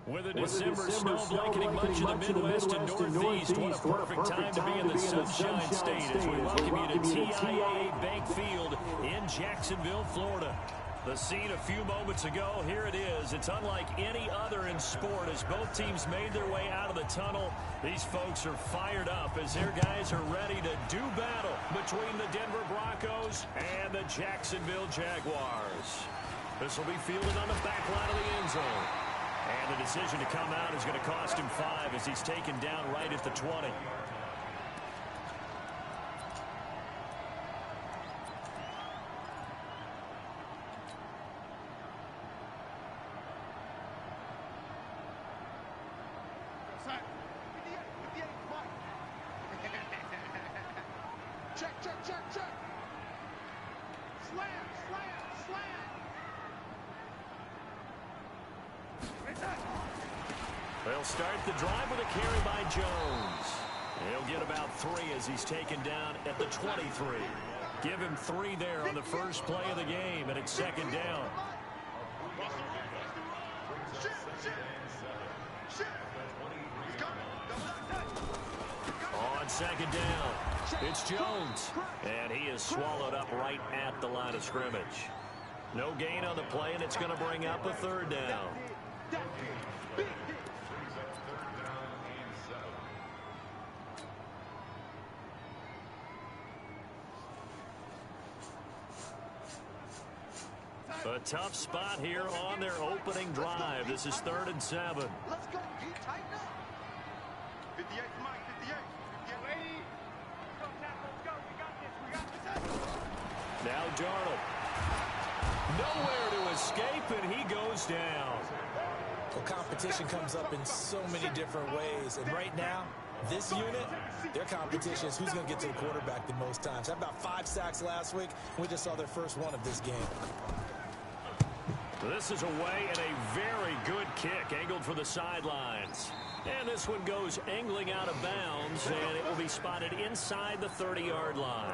With a December snow blanketing much of the Midwest and Northeast, what a perfect time to be in the Sunshine State as we welcome you to TIAA Bank Field in Jacksonville, Florida. The scene a few moments ago, here it is. It's unlike any other in sport as both teams made their way out of the tunnel. These folks are fired up as their guys are ready to do battle between the Denver Broncos and the Jacksonville Jaguars. This will be fielded on the back line of the end zone. And the decision to come out is going to cost him 5 as he's taken down right at the 20. They'll start the drive with a carry by Jones. He'll get about 3 as he's taken down at the 23. Give him 3 there on the first play of the game, and it's second down. On second down, it's Jones, and he is swallowed up right at the line of scrimmage. No gain on the play, and it's going to bring up a third down. A tough spot here on their opening drive. This is 3rd and 7. Let's go. You tighten up. 58 Mike, 58. Go, tackle. Let's go. We got this. We got this. Now Darnold. Nowhere to escape, and he goes down. Well, competition comes up in so many different ways. And right now, this unit, their competition is who's going to get to the quarterback the most times. Had about 5 sacks last week. We just saw their first one of this game. This is away and a very good kick angled for the sidelines. And this one goes angling out of bounds, and it will be spotted inside the 30-yard line.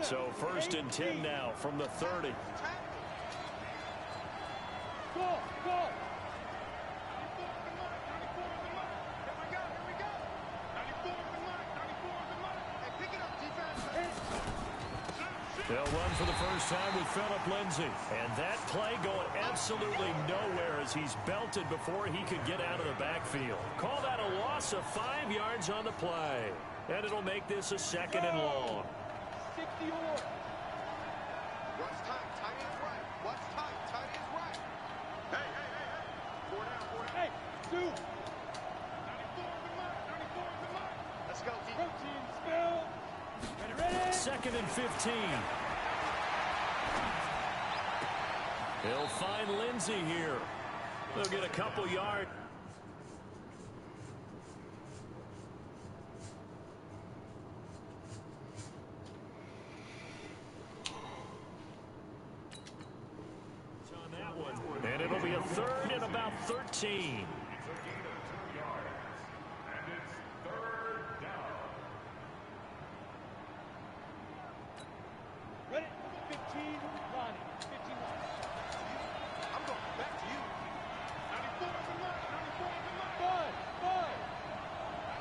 So 1st and 10 now from the 30. They'll run for the first time with Phillip Lindsay. And that play going absolutely nowhere as he's belted before he could get out of the backfield. Call that a loss of 5 yards on the play. And it'll make this a 2nd and long. 60 or. What's tight? Tight is right. What's tight? Tight is right. Hey. 4 down, 4 down. Hey, 2. 94 is the mark. 94 is the mark. Let's go, team. Protein spill. Ready? 2nd and 15. He'll find Lindsay here. They'll get a couple yards. On that one. And it'll be a 3rd and about 13. Ready? 15, Ronnie. 15, I'm going back to you. 94 is the mark. 94 is the mark. 5.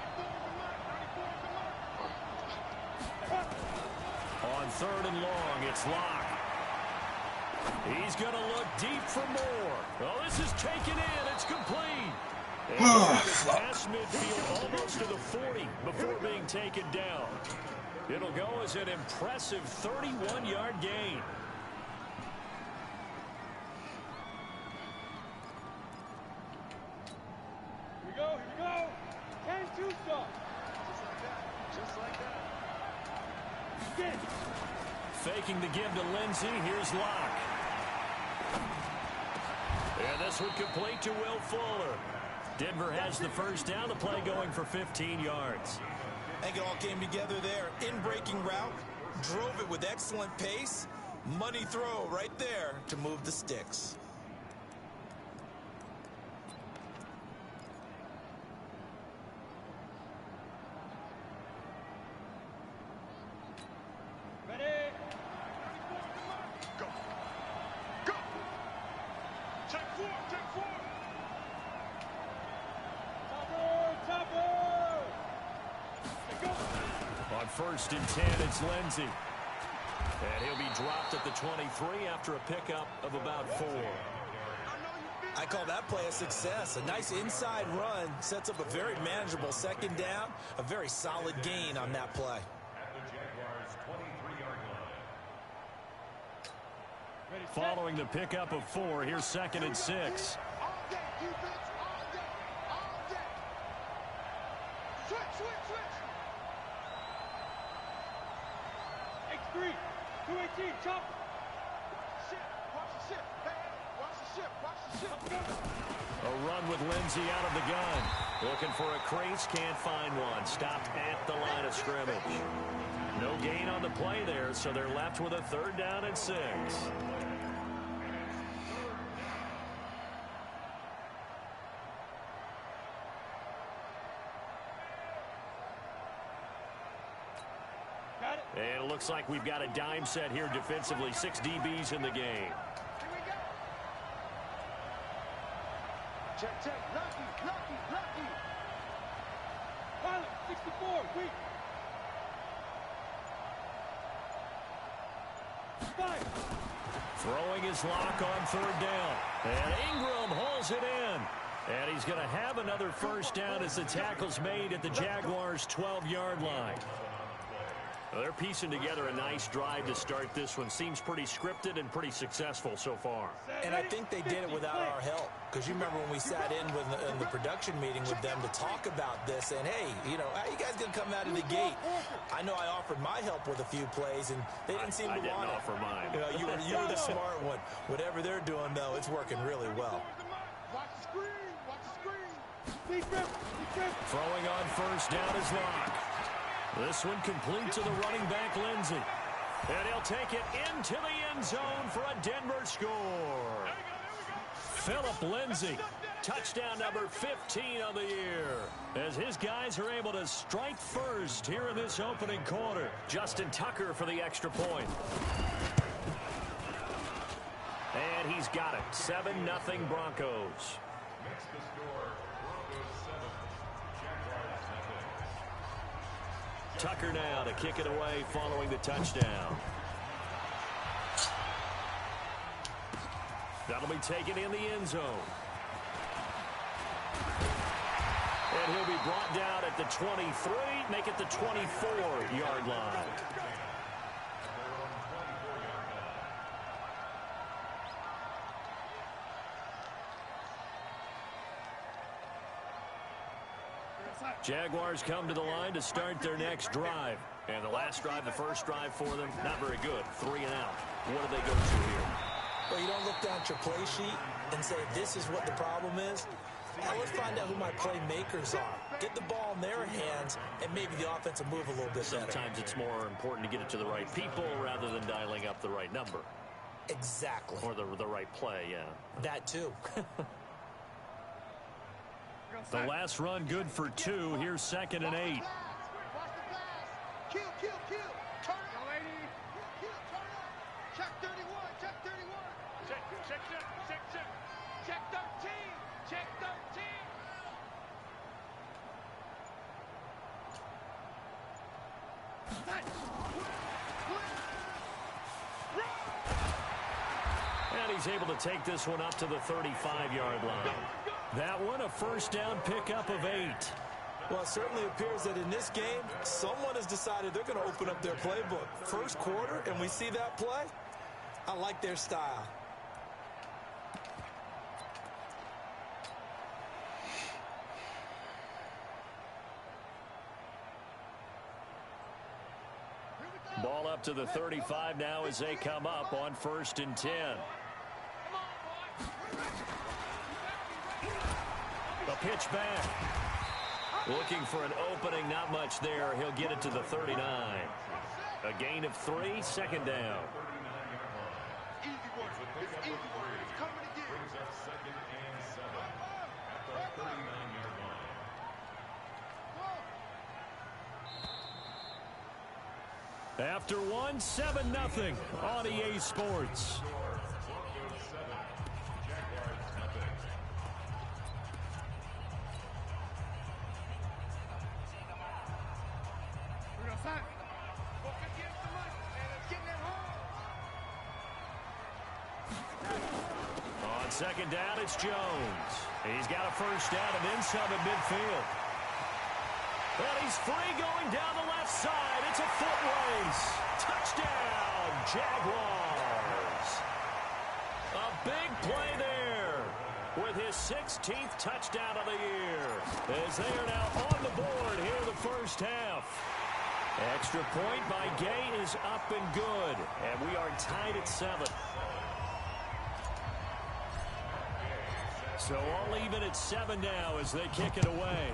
94 is the mark. 94 is the mark. On 3rd and long, it's Locke. He's going to look deep for more. Oh, this is taken in. It's complete. And past midfield almost to the 40 before being taken down. It'll go as an impressive 31-yard gain. Here we go. 10-2 stop. Just like that. Get it. Faking the give to Lindsay. Here's Locke. And this one complete to Will Fuller. Denver has the first down. The play going for 15 yards. I think it all came together there. In-breaking route, drove it with excellent pace. Money throw right there to move the sticks. first and 10. It's Lindsey. And he'll be dropped at the 23 after a pickup of about 4. I call that play a success. A nice inside run sets up a very manageable second down. A very solid gain on that play. Following the pickup of 4, here's 2nd and 6. X3, 218, chop. Watch the ship. Hey, watch the ship. Watch the ship. A run with Lindsey out of the gun. Looking for a crease, can't find one. Stopped at the line of scrimmage. No gain on the play there, so they're left with a 3rd down and 6. And it looks like we've got a dime set here defensively. 6 DBs in the game. Here we go. Check, check. Lucky. Pilot, 64, weak. Fire. Throwing his lock on 3rd down. And Ingram hauls it in. And he's going to have another first down as the tackle's made at the Jaguars' 12-yard line. Well, they're piecing together a nice drive to start this one. Seems pretty scripted and pretty successful so far. And I think they did it without our help. Because you remember when we sat in the production meeting with them to talk about this. And, hey, you know, how you guys going to come out of the gate? I know I offered my help with a few plays, and they didn't seem to want it. I didn't offer mine. You know, you were the smart one. Whatever they're doing, though, it's working really well. Watch the screen. Watch the screen. Throwing on first down is Locke. This one complete to the running back, Lindsey. And he'll take it into the end zone for a Denver score. Phillip Lindsey, touchdown number 15 of the year. As his guys are able to strike first here in this opening quarter. Justin Tucker for the extra point. And he's got it. 7-0 Broncos. Tucker now to kick it away following the touchdown. That'll be taken in the end zone. And he'll be brought down at the 23, make it the 24-yard line. Jaguars come to the line to start their next drive. And the last drive, the first drive for them, not very good. 3 and out. What do they go to here? Well, you don't look down at your play sheet and say, this is what the problem is. Now let's find out who my playmakers are. Get the ball in their hands, and maybe the offense will move a little bit better. Sometimes it's more important to get it to the right people rather than dialing up the right number. Exactly. Or the right play, yeah. That too. The last run good for 2. Here's 2nd and 8. Watch the pass. Kill. Turn it. Lady. Kill. Turn it. Check 31. Check 31. Check 13. Check 13. And he's able to take this one up to the 35-yard line. That one, a first down pickup of 8. Well, it certainly appears that in this game, someone has decided they're going to open up their playbook. First quarter, and we see that play. I like their style. Ball up to the 35 now as they come up on 1st and 10. A pitch back. Looking for an opening, not much there. He'll get it to the 39. A gain of 3, 2nd down. Easy work. It's easy work. It's coming again. Brings up 2nd and 7 at the 39-yard line. After one, 7-0 on EA Sports. On second down, it's Jones. He's got a first down and then some at midfield. And he's free going down the left side. It's a foot race. Touchdown, Jaguars. A big play there with his 16th touchdown of the year, as they are now on the board here in the first half. Extra point by Gay is up and good, and we are tied at 7. So all even at 7 now as they kick it away.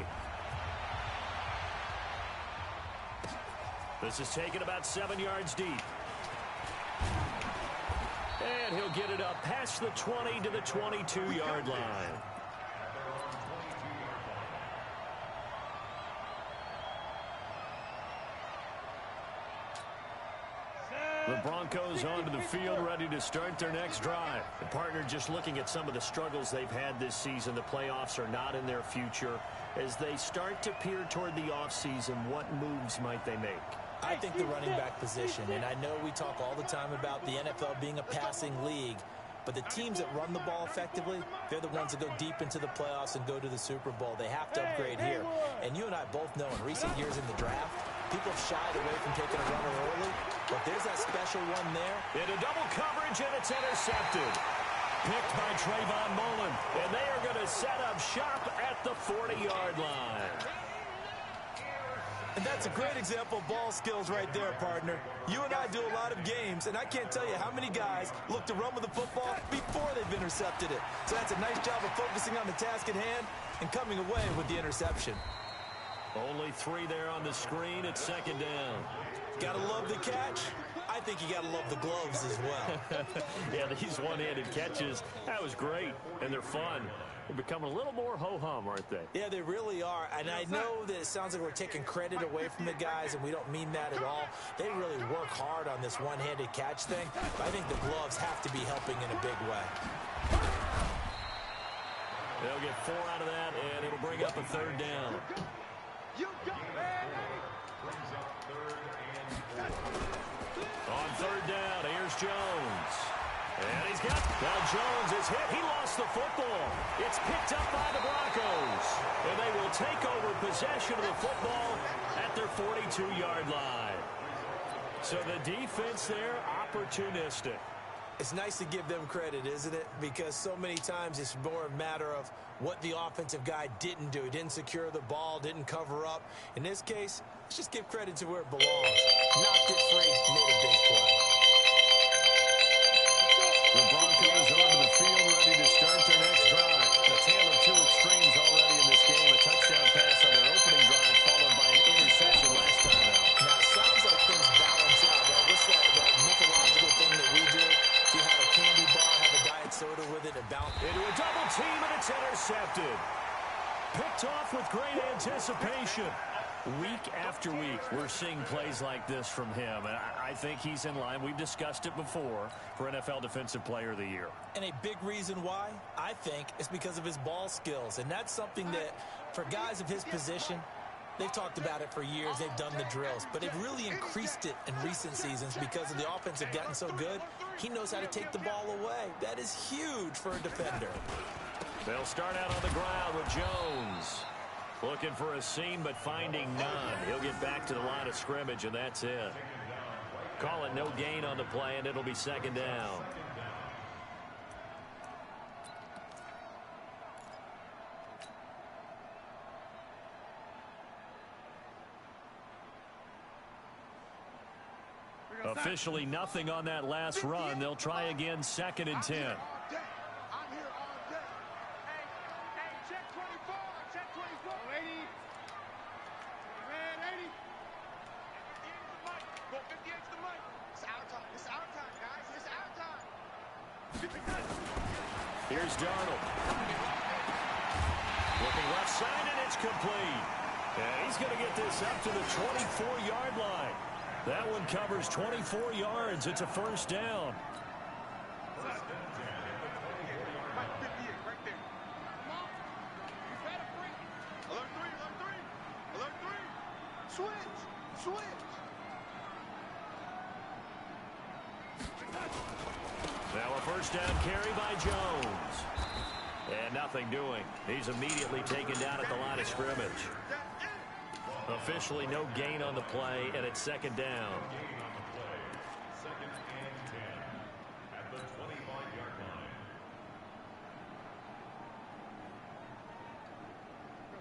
This is taken about 7 yards deep. And he'll get it up past the 20 to the 22-yard line. The Broncos onto the field, ready to start their next drive. The partner just looking at some of the struggles they've had this season. The playoffs are not in their future. As they start to peer toward the offseason, what moves might they make? I think the running back position, and I know we talk all the time about the NFL being a passing league, but the teams that run the ball effectively, they're the ones that go deep into the playoffs and go to the Super Bowl. They have to upgrade here. And you and I both know in recent years in the draft, people have shied away from taking a runner early, but there's that special one there. Into double coverage, and it's intercepted. Picked by Trayvon Mullen, and they are going to set up shop at the 40-yard line. And that's a great example of ball skills right there, partner. You and I do a lot of games, and I can't tell you how many guys look to run with the football before they've intercepted it. So that's a nice job of focusing on the task at hand and coming away with the interception. Only 3 there on the screen at second down. Gotta love the catch. I think you gotta love the gloves as well. Yeah, these one-handed catches, that was great, and they're fun. They're becoming a little more ho-hum, aren't they? Yeah, they really are. And I know that it sounds like we're taking credit away from the guys, and we don't mean that at all. They really work hard on this one-handed catch thing. But I think the gloves have to be helping in a big way. They'll get 4 out of that, and it'll bring up a third down. You got it. On third down, here's Jones. And he's got, now Jones is hit. He lost the football. It's picked up by the Broncos. And they will take over possession of the football at their 42-yard line. So the defense there, opportunistic. It's nice to give them credit, isn't it? Because so many times it's more a matter of what the offensive guy didn't do. He didn't secure the ball, didn't cover up. In this case, let's just give credit to where it belongs. Knocked it free, made a big play. The Broncos onto the field, ready to start their next drive. A tale of 2 extremes already in this game. A touchdown pass on their opening drive, followed by an interception last time out. Now, it sounds like things balance out. Right? What's that mythological thing that we do? If you have a candy bar, have a diet soda with it, and bounce. Into a double team, and it's intercepted. Picked off with great anticipation. Week after week, we're seeing plays like this from him, and I think he's in line. We've discussed it before for NFL Defensive Player of the Year. And a big reason why, I think, is because of his ball skills. And that's something that, for guys of his position, they've talked about it for years. They've done the drills. But they've really increased it in recent seasons because of the offense have gotten so good. He knows how to take the ball away. That is huge for a defender. They'll start out on the ground with Jones. Looking for a seam, but finding none. He'll get back to the line of scrimmage, and that's it. Call it no gain on the play, and it'll be second down. Officially nothing on that last run. They'll try again, 2nd and 10. Here's Darnold. Looking left side, and it's complete. And he's going to get this up to the 24-yard line. That one covers 24 yards. It's a first down. Now a first down carry by Jones. And nothing doing. He's immediately taken down at the line of scrimmage. Officially no gain on the play, and it's second down.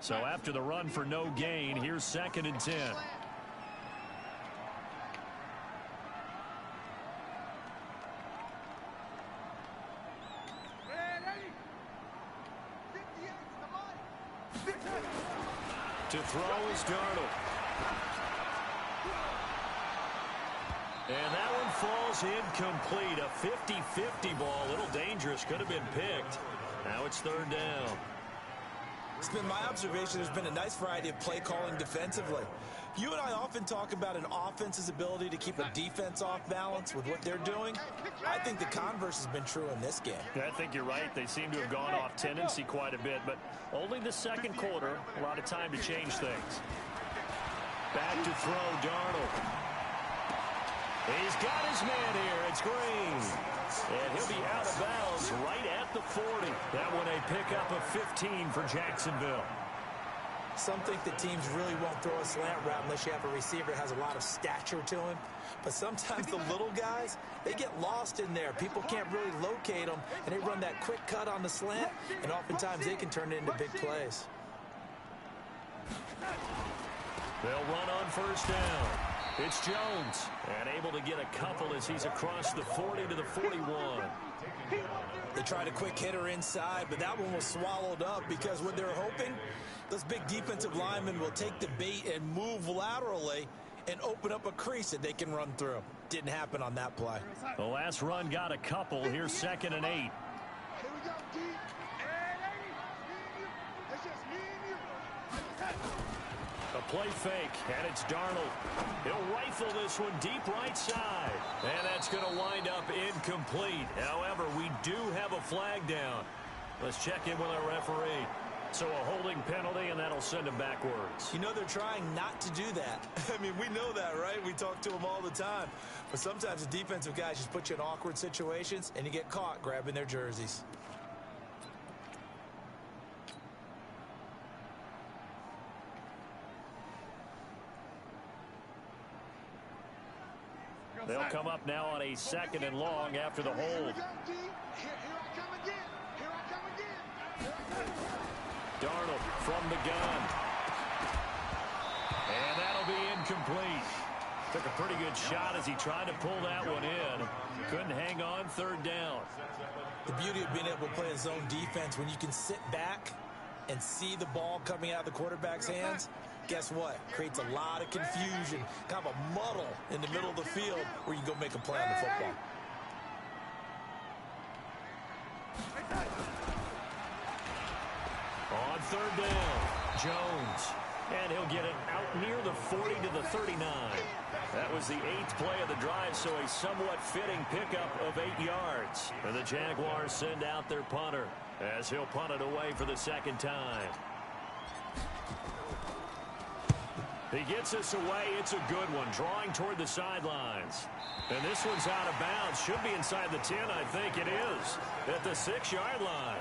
So after the run for no gain, here's 2nd and 10. To throw is Darnold. And that one falls incomplete. A 50-50 ball. A little dangerous. Could have been picked. Now it's 3rd down. It's been my observation there's been a nice variety of play calling defensively. You and I often talk about an offense's ability to keep a defense off balance with what they're doing. I think the converse has been true in this game. Yeah, I think you're right. They seem to have gone off tendency quite a bit, but only the second quarter. A lot of time to change things. Back to throw, Darnold. He's got his man here. It's Green. And he'll be out of bounds right at the 40. That one a pickup of 15 for Jacksonville. Some think that teams really won't throw a slant route unless you have a receiver that has a lot of stature to him. But sometimes the little guys, they get lost in there. People can't really locate them, and they run that quick cut on the slant, and oftentimes they can turn it into big plays. They'll run on first down. It's Jones, and able to get a couple as he's across the 40 to the 41. They tried a quick hitter inside, but that one was swallowed up because what they're hoping, those big defensive linemen will take the bait and move laterally and open up a crease that they can run through. Didn't happen on that play. The last run got a couple. Here's 2nd and 8. Here we go, D. That's just me and you. A play fake, and it's Darnold. He'll rifle this one deep right side. And that's going to wind up incomplete. However, we do have a flag down. Let's check in with our referee. So a holding penalty, and that'll send him backwards. You know they're trying not to do that. I mean, we know that, right? We talk to them all the time. But sometimes the defensive guys just put you in awkward situations, and you get caught grabbing their jerseys. They'll come up now on a 2nd and long after the hold. Here I come again. Here I come again. Darnold from the gun. And that'll be incomplete. Took a pretty good shot as he tried to pull that one in. Couldn't hang on. 3rd down. The beauty of being able to play a zone defense when you can sit back and see the ball coming out of the quarterback's hands, guess what? Creates a lot of confusion, kind of a muddle in the middle of the field where you can go make a play on the football. On 3rd down, Jones. And he'll get it out near the 40 to the 39. That was the 8th play of the drive, so a somewhat fitting pickup of 8 yards. And the Jaguars send out their punter as he'll punt it away for the 2nd time. He gets us away. It's a good one, drawing toward the sidelines. And this one's out of bounds. Should be inside the 10, I think it is, at the 6-yard line.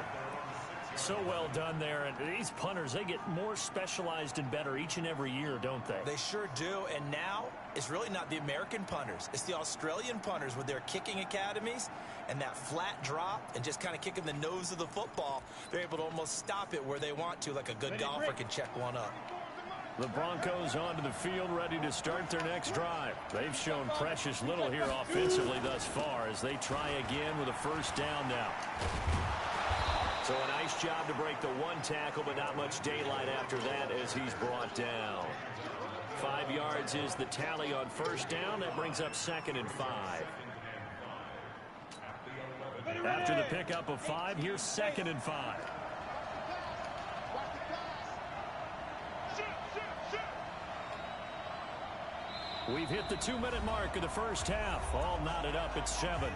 So well done there. And these punters, they get more specialized and better each and every year, don't they? They sure do. And now it's really not the American punters. It's the Australian punters with their kicking academies and that flat drop and just kind of kicking the nose of the football. They're able to almost stop it where they want to, like a good golfer can check one up. The Broncos onto the field, ready to start their next drive. They've shown precious little here offensively thus far as they try again with a 1st down now. So a nice job to break the 1 tackle, but not much daylight after that as he's brought down. 5 yards is the tally on 1st down. That brings up 2nd and 5. After the pickup of 5, here's 2nd and 5. We've hit the 2-minute mark of the 1st half. All knotted up at 7.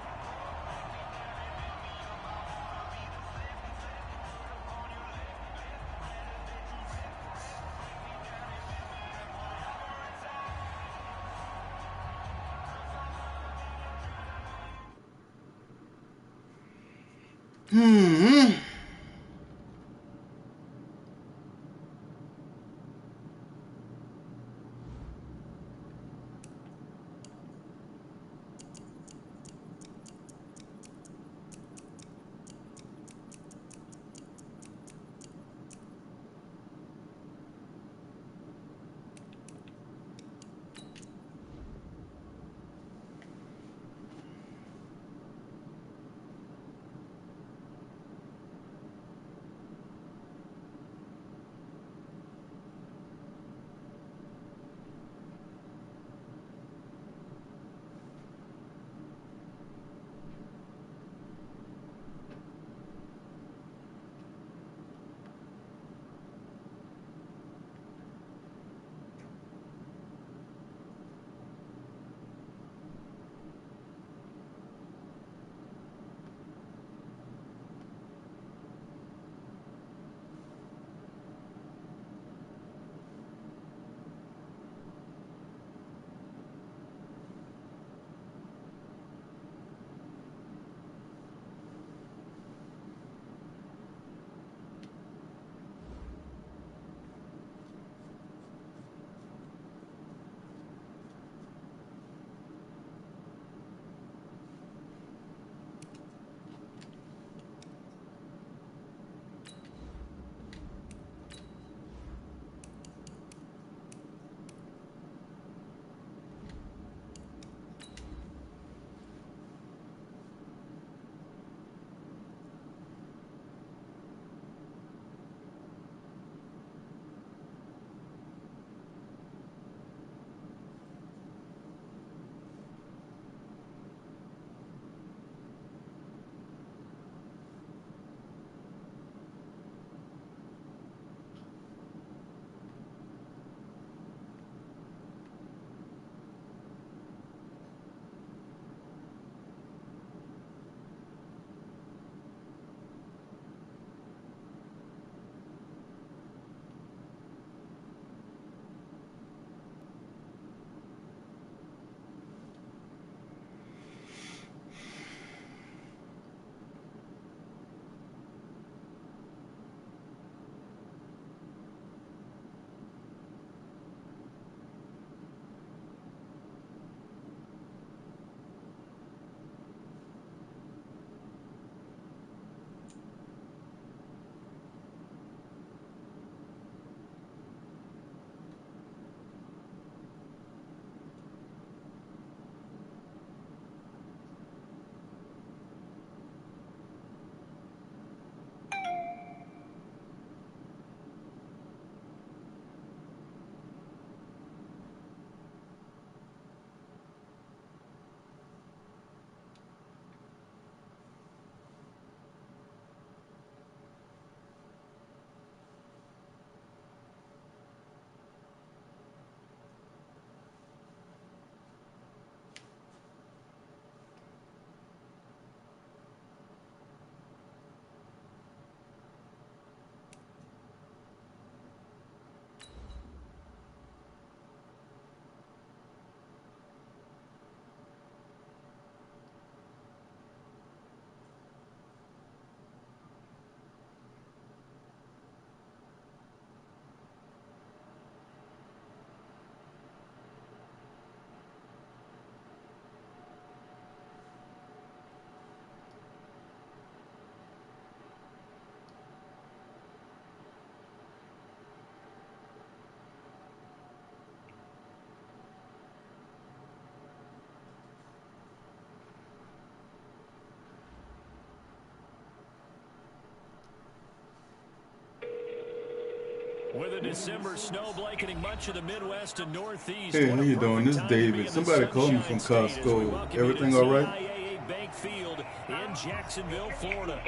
With a December snow blanketing much of the Midwest and Northeast. Hey, how you doing? This is David. Somebody called me from Costco. Everything all right? Bank Field in Jacksonville, Florida.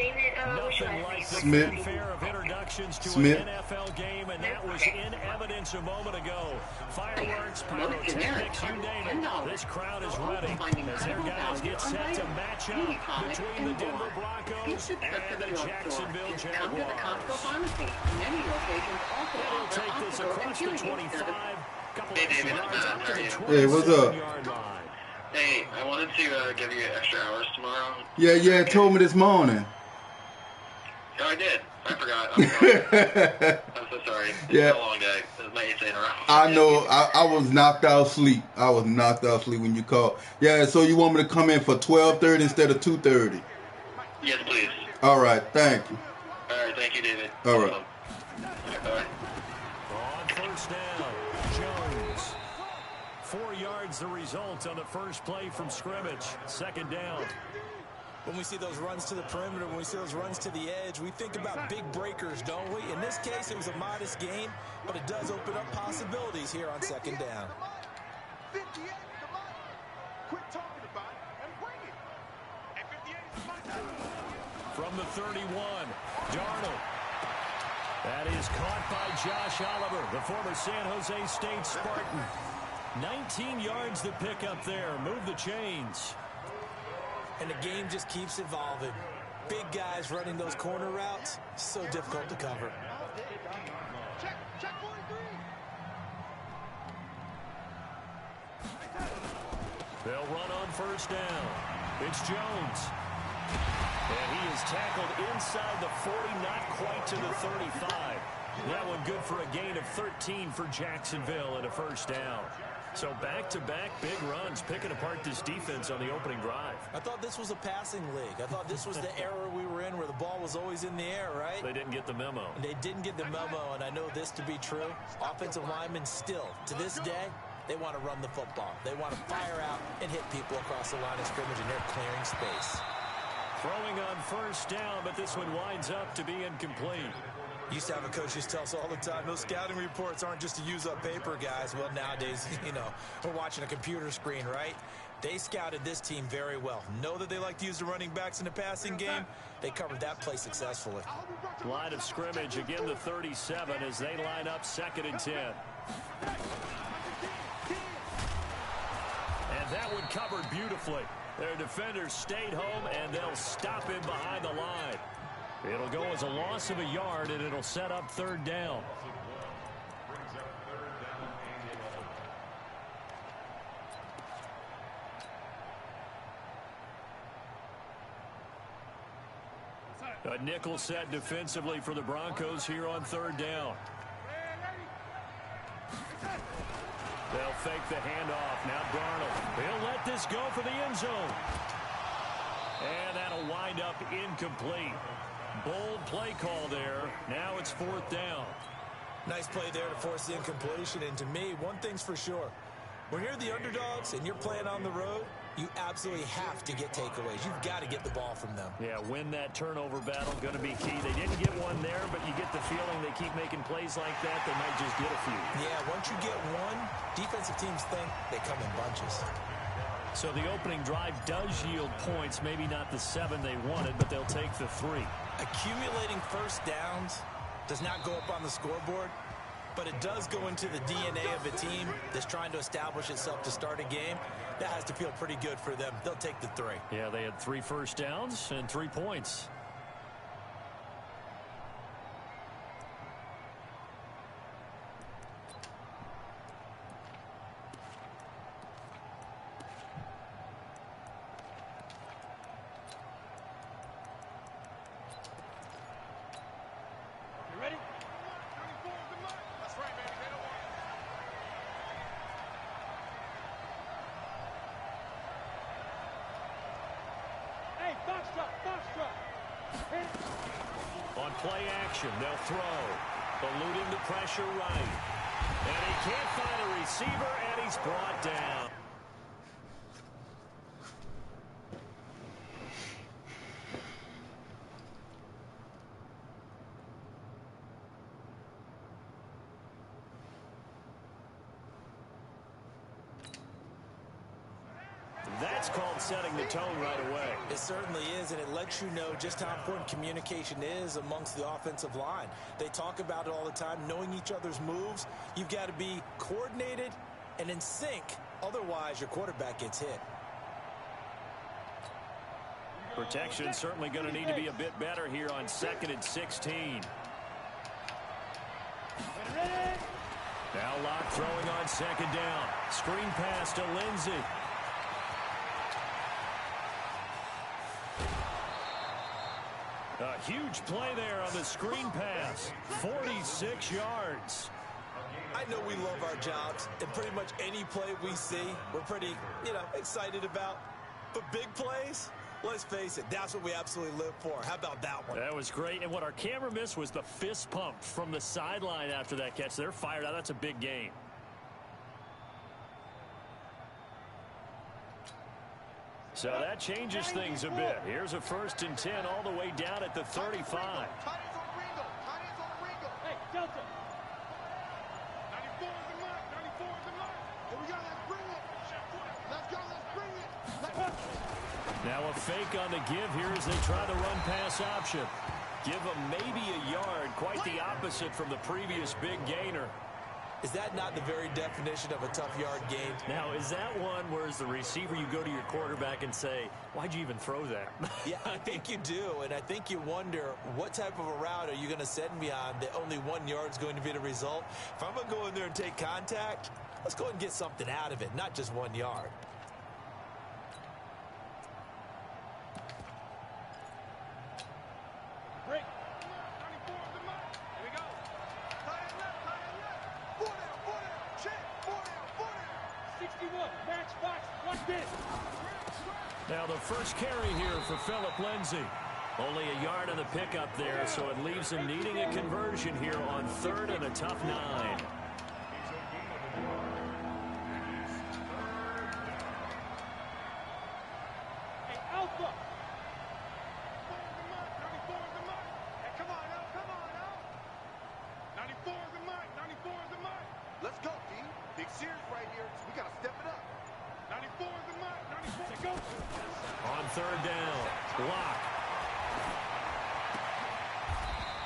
Nothing like the Smith. fanfare of introductions to Smith. an NFL game, and that was in evidence a moment ago. Fireworks, pyrotechnics, you name it. This crowd is ready as their guys get set to match up between the Denver Broncos and the Jacksonville Jaguars. They'll take this across the 25. Hey, David, how are you? Hey, what's up? Hey, I wanted to give you extra hours tomorrow. Yeah, told me this morning. I'm sorry. I'm so sorry. It's Yeah. been a long day. This is my 8th day in a row. I know. I was knocked out asleep. I was knocked out asleep when you called. Yeah, so you want me to come in for 12:30 instead of 2:30? Yes, please. All right, thank you. All right, thank you, David. All right. Awesome. All right. On first down, Jones. 4 yards the result on the first play from scrimmage. Second down. When we see those runs to the perimeter, when we see those runs to the edge, we think about big breakers, don't we? In this case, it was a modest gain, but it does open up possibilities here on second down. 58 to mine. Quit talking about it and bring it. And 58 is mine. From the 31, Darnold. That is caught by Josh Oliver, the former San Jose State Spartan. 19 yards to pick up there. Move the chains. And the game just keeps evolving. Big guys running those corner routes, so difficult to cover. Check 43. They'll run on first down. It's Jones. And he is tackled inside the 40, not quite to the 35. That one good for a gain of 13 for Jacksonville and a first down. So back-to-back big runs, picking apart this defense on the opening drive. I thought this was a passing league. I thought this was the era we were in where the ball was always in the air, right? They didn't get the memo. And they didn't get the memo, and I know this to be true. Offensive linemen still, to this day, they want to run the football. They want to fire out and hit people across the line of scrimmage, and they're clearing space. Throwing on first down, but this one winds up to be incomplete. Used to have a coach who tell us all the time, those scouting reports aren't just to use up paper, guys. Well, nowadays, we're watching a computer screen, right? They scouted this team very well. Know that they like to use the running backs in the passing game. They covered that play successfully. Line of scrimmage, again the 37 as they line up 2nd and 10. And that one covered beautifully. Their defenders stayed home, and they'll stop him behind the line. It'll go as a loss of a yard, and it'll set up 3rd down. A nickel set defensively for the Broncos here on 3rd down. They'll fake the handoff. Now Darnold. He'll let this go for the end zone. And that'll wind up incomplete. Bold play call there. Now it's 4th down. Nice play there to force the incompletion. And to me, one thing's for sure. When you're the underdogs and you're playing on the road, you absolutely have to get takeaways. You've got to get the ball from them. Yeah, win that turnover battle, going to be key. They didn't get one there, but you get the feeling they keep making plays like that, they might just get a few. Yeah, once you get one, defensive teams think they come in bunches. So the opening drive does yield points, maybe not the 7 they wanted, but they'll take the 3. Accumulating first downs does not go up on the scoreboard, but it does go into the DNA of a team that's trying to establish itself to start a game. That has to feel pretty good for them. They'll take the 3. Yeah, they had 3 first downs and 3 points. You ready? 34 is the mark. That's right, baby. They don't want it. Hey, foxtrot. On play action, they'll throw. Eluding the pressure right. And he can't find a receiver, and he's brought down. That's called setting the tone right away. It certainly is, and it lets you know just how important communication is amongst the offensive line. They talk about it all the time, knowing each other's moves. You've got to be coordinated and in sync. Otherwise, your quarterback gets hit. Protection certainly going to need to be a bit better here on 2nd and 16. Now Locke throwing on 2nd down. Screen pass to Lindsey. A huge play there on the screen pass. 46 yards. I know we love our jobs, and pretty much any play we see, we're pretty, excited about. But big plays, let's face it, that's what we absolutely live for. How about that one? That was great, and what our camera missed was the fist pump from the sideline after that catch. They're fired out. That's a big gain. So that changes things a bit. Here's a 1st and 10 all the way down at the 35. Hey, Delta. 94 is the mark. 94 is the mark. Here we go. Let's bring it. Let's go. Let's bring it. Now a fake on the give here as they try the run-pass option. Give them maybe a yard. Quite the opposite from the previous big gainer. Is that not the very definition of a tough yard gain? Now, is that one where as the receiver you go to your quarterback and say, why'd you even throw that? Yeah, I think you do, and I think you wonder what type of a route are you going to send me on that only 1 yard is going to be the result? If I'm going to go in there and take contact, let's go ahead and get something out of it, not just 1 yard. Break. 94 is the mark. Here we go. Tight end left. 4 down. Check. 4 down. 61. Matchbox. Watch this. Now the first carry here for Phillip Lindsay. Only a yard on the pickup there, so it leaves him needing a conversion here on 3rd and a tough 9. Hey, Alpha. 94 is the mark. 94 is the mark. Hey, come on out. 94 is the mark. 94 is the mark. Let's go, D. Big series right here. We got to step it up. 94 is the mark. 94. Go. On 3rd down, Block.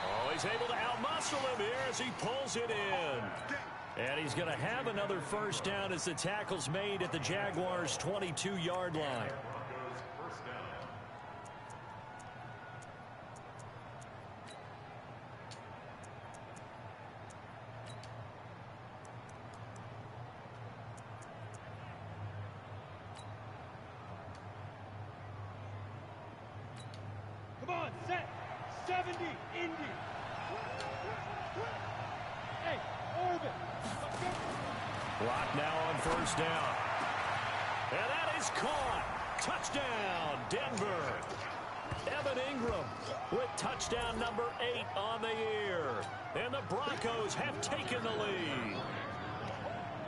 Oh, he's able to outmuscle him here as he pulls it in. And he's going to have another 1st down as the tackle's made at the Jaguars' 22-yard line. Come on, set. 70, Indy. Hey, Orbit. Let's go. Block now on 1st down. And that is caught. Touchdown, Denver. Evan Ingram with touchdown number 8 on the year. And the Broncos have taken the lead.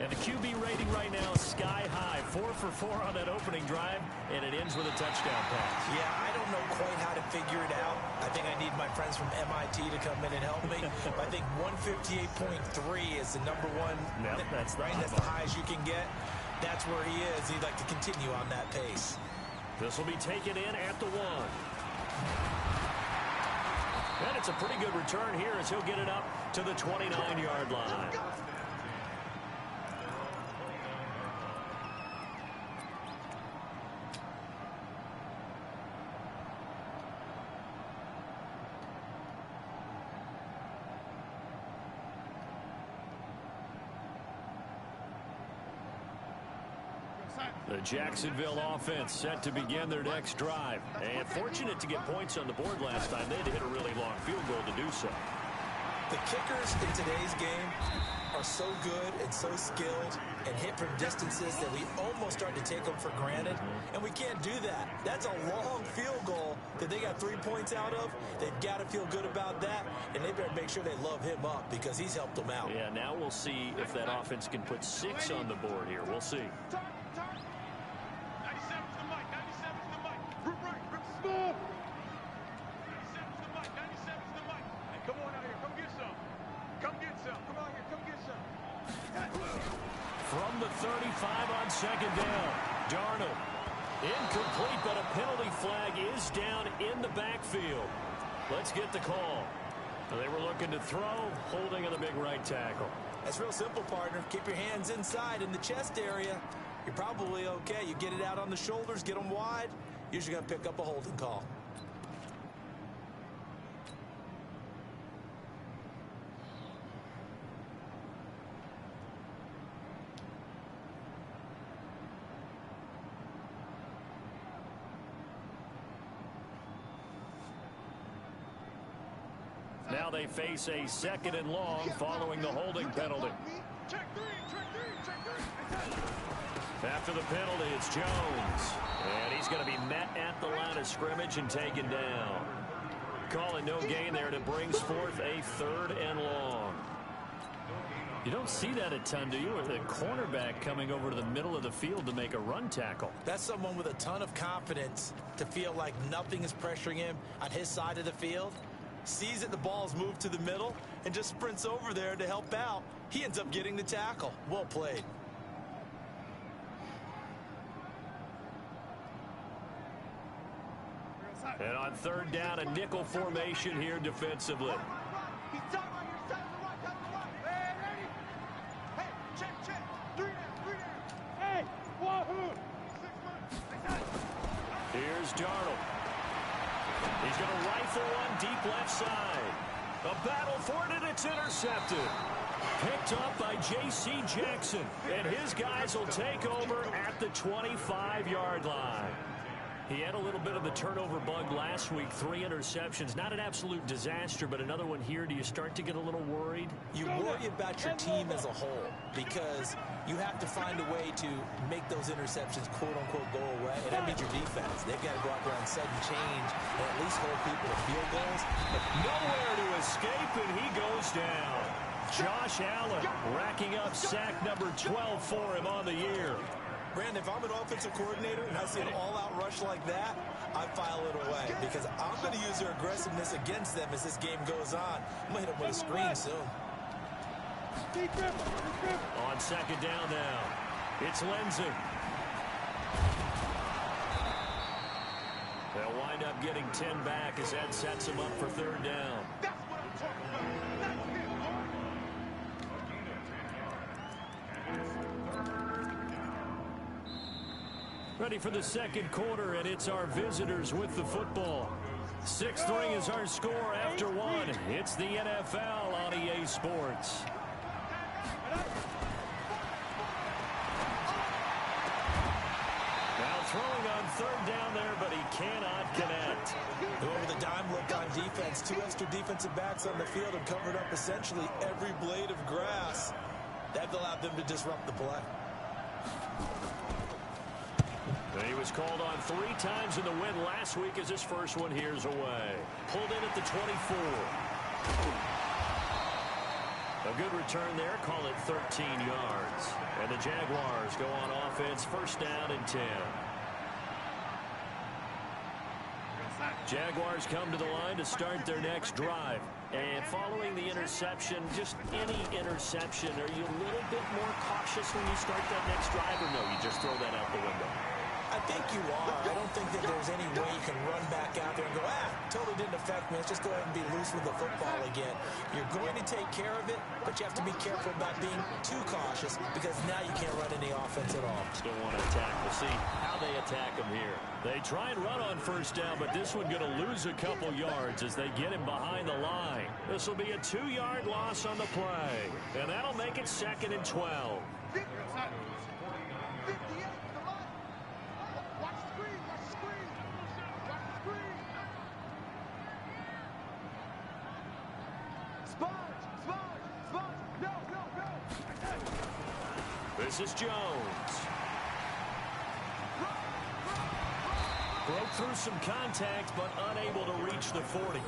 And the QB rating right now is sky high. 4 for 4 on that opening drive, and it ends with a touchdown pass. Yeah, I don't know quite how to figure it out. I think I need my friends from MIT to come in and help me. I think 158.3 is the number one. No, that's right. That's the highest you can get. That's where he is. He'd like to continue on that pace. This will be taken in at the 1. And it's a pretty good return here as he'll get it up to the 29-yard line. The Jacksonville offense set to begin their next drive. And fortunate to get points on the board last time. They had to hit a really long field goal to do so. The kickers in today's game are so good and so skilled and hit from distances that we almost start to take them for granted. And we can't do that. That's a long field goal that they got 3 points out of. They've got to feel good about that. And they better make sure they love him up because he's helped them out. Yeah, now we'll see if that offense can put 6 on the board here. We'll see. 97's the mic. 97's the mic. Group right. Group small. 97's the mic. 97's the mic. Hey, come on out here. Come get some. Come get some. Come on here. Come get some. From the 35 on 2nd down, Darnold. Incomplete, but a penalty flag is down in the backfield. Let's get the call. They were looking to throw, holding on the big right tackle. That's real simple, partner. Keep your hands inside in the chest area. You're probably okay. You get it out on the shoulders, get them wide. Usually going to pick up a holding call. now they face a 2nd and long following the holding penalty. After the penalty, it's Jones. And he's going to be met at the line of scrimmage and taken down. Calling no gain there, and it brings forth a 3rd and long. You don't see that a ton, do you? With a cornerback coming over to the middle of the field to make a run tackle. That's someone with a ton of confidence to feel like nothing is pressuring him on his side of the field. Sees that the ball's moved to the middle and just sprints over there to help out. He ends up getting the tackle. Well played. And on 3rd down, a nickel formation here defensively. Here's Darnold. He's going to rifle one deep left side. A battle for it, and it's intercepted. Picked up by J.C. Jackson. And his guys will take over at the 25-yard line. He had a little bit of the turnover bug last week, 3 interceptions. Not an absolute disaster, but another one here. Do you start to get a little worried? You worry about your team as a whole because you have to find a way to make those interceptions, quote-unquote, go away. And that means your defense. They've got to go out there and sudden change and at least hold people to field goals. But nowhere to escape, and he goes down. Josh Allen racking up sack number 12 for him on the year. Brandon, if I'm an offensive coordinator and I see an all-out rush like that, I file it away because I'm going to use their aggressiveness against them as this game goes on. I'm going to hit them with a screen soon. On 2nd down now, it's Lindsey. They'll wind up getting 10 back as that sets them up for 3rd down. Ready for the 2nd quarter, and it's our visitors with the football. 6-3 is our score after 1. It's the NFL on EA Sports. Now throwing on 3rd down there, but he cannot connect. Going with a dime look on defense. 2 extra defensive backs on the field and covered up essentially every blade of grass. That allowed them to disrupt the play. He was called on 3 times in the win last week as his first one here's away. Pulled in at the 24. A good return there, call it 13 yards. And the Jaguars go on offense, 1st down and 10. Jaguars come to the line to start their next drive. And following the interception, just any interception, are you a little bit more cautious when you start that next drive, or no, you just throw that out the window? I think you are. I don't think that there's any way you can run back out there and go, totally didn't affect me. Let's just go ahead and be loose with the football again. You're going to take care of it, but you have to be careful about being too cautious because now you can't run any offense at all. Still want to attack. We'll see how they attack him here. They try and run on 1st down, but this one going to lose a couple yards as they get him behind the line. This will be a 2-yard loss on the play, and that'll make it 2nd and 12. This is Jones. Broke through some contact, but unable to reach the 40.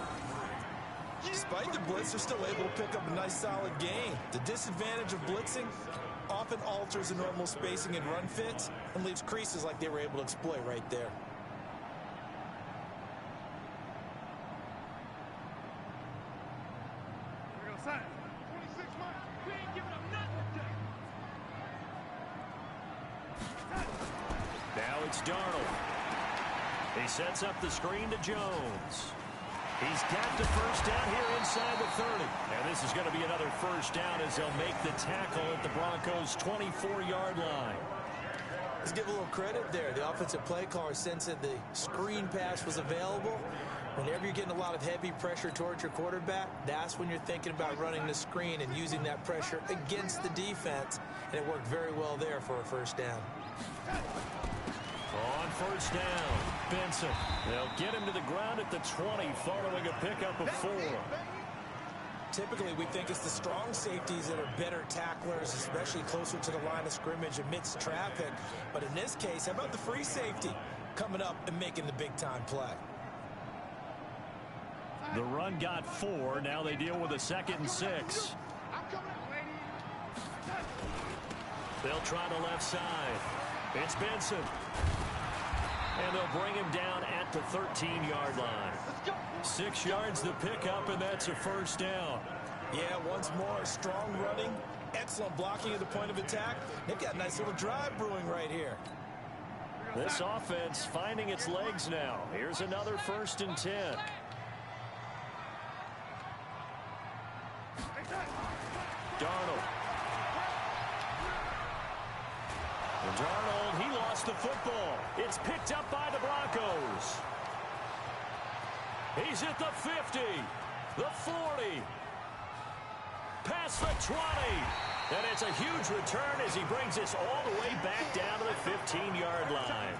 Despite the blitz, they're still able to pick up a nice solid gain. The disadvantage of blitzing often alters the normal spacing and run fits and leaves creases like they were able to exploit right there. Now it's Darnold. He sets up the screen to Jones. He's got the 1st down here inside the 30. And this is going to be another 1st down as they'll make the tackle at the Broncos' 24-yard line. Let's give a little credit there. The offensive play caller sensed that the screen pass was available. Whenever you're getting a lot of heavy pressure towards your quarterback, that's when you're thinking about running the screen and using that pressure against the defense. And it worked very well there for a 1st down. On 1st down, Benson. They'll get him to the ground at the 20 following a pickup of 4. Typically, we think it's the strong safeties that are better tacklers, especially closer to the line of scrimmage amidst traffic. But in this case, how about the free safety coming up and making the big-time play? The run got 4. Now they deal with a 2nd and 6. They'll try the left side. It's Benson. And they'll bring him down at the 13-yard line. 6 yards to pick up, and that's a first down. Yeah, once more, strong running, excellent blocking at the point of attack. They've got a nice little drive brewing right here. This offense finding its legs now. Here's another 1st and 10. Darnold. And Darnold, he lost the football. It's picked up by the Broncos. He's at the 50, the 40, past the 20. And it's a huge return as he brings us all the way back down to the 15-yard line.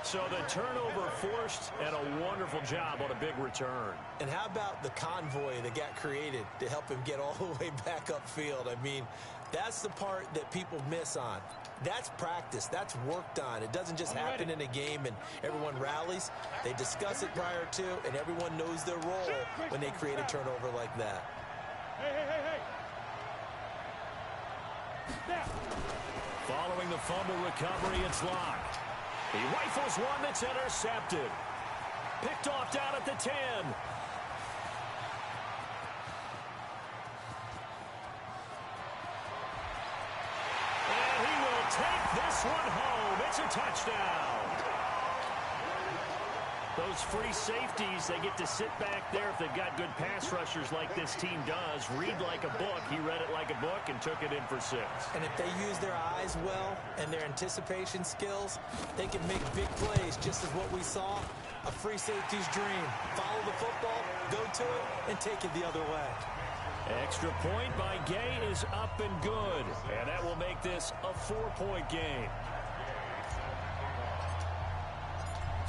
So the turnover forced, and a wonderful job on a big return. And how about the convoy that got created to help him get all the way back upfield? I mean, that's the part that people miss on. That's practice. That's worked on. It doesn't just happen in a game and everyone rallies. They discuss it prior to, and everyone knows their role when they create a turnover like that. Following the fumble recovery, it's Locke. He rifles one that's intercepted. Picked off down at the 10. And he will take this one home. It's a touchdown. Those free safeties, they get to sit back there if they've got good pass rushers like this team does. Read like a book. He read it like a book and took it in for 6. And if they use their eyes well and their anticipation skills, they can make big plays, just as what we saw. A free safety's dream. Follow the football, go to it, and take it the other way. Extra point by Gay is up and good. And that will make this a 4-point game.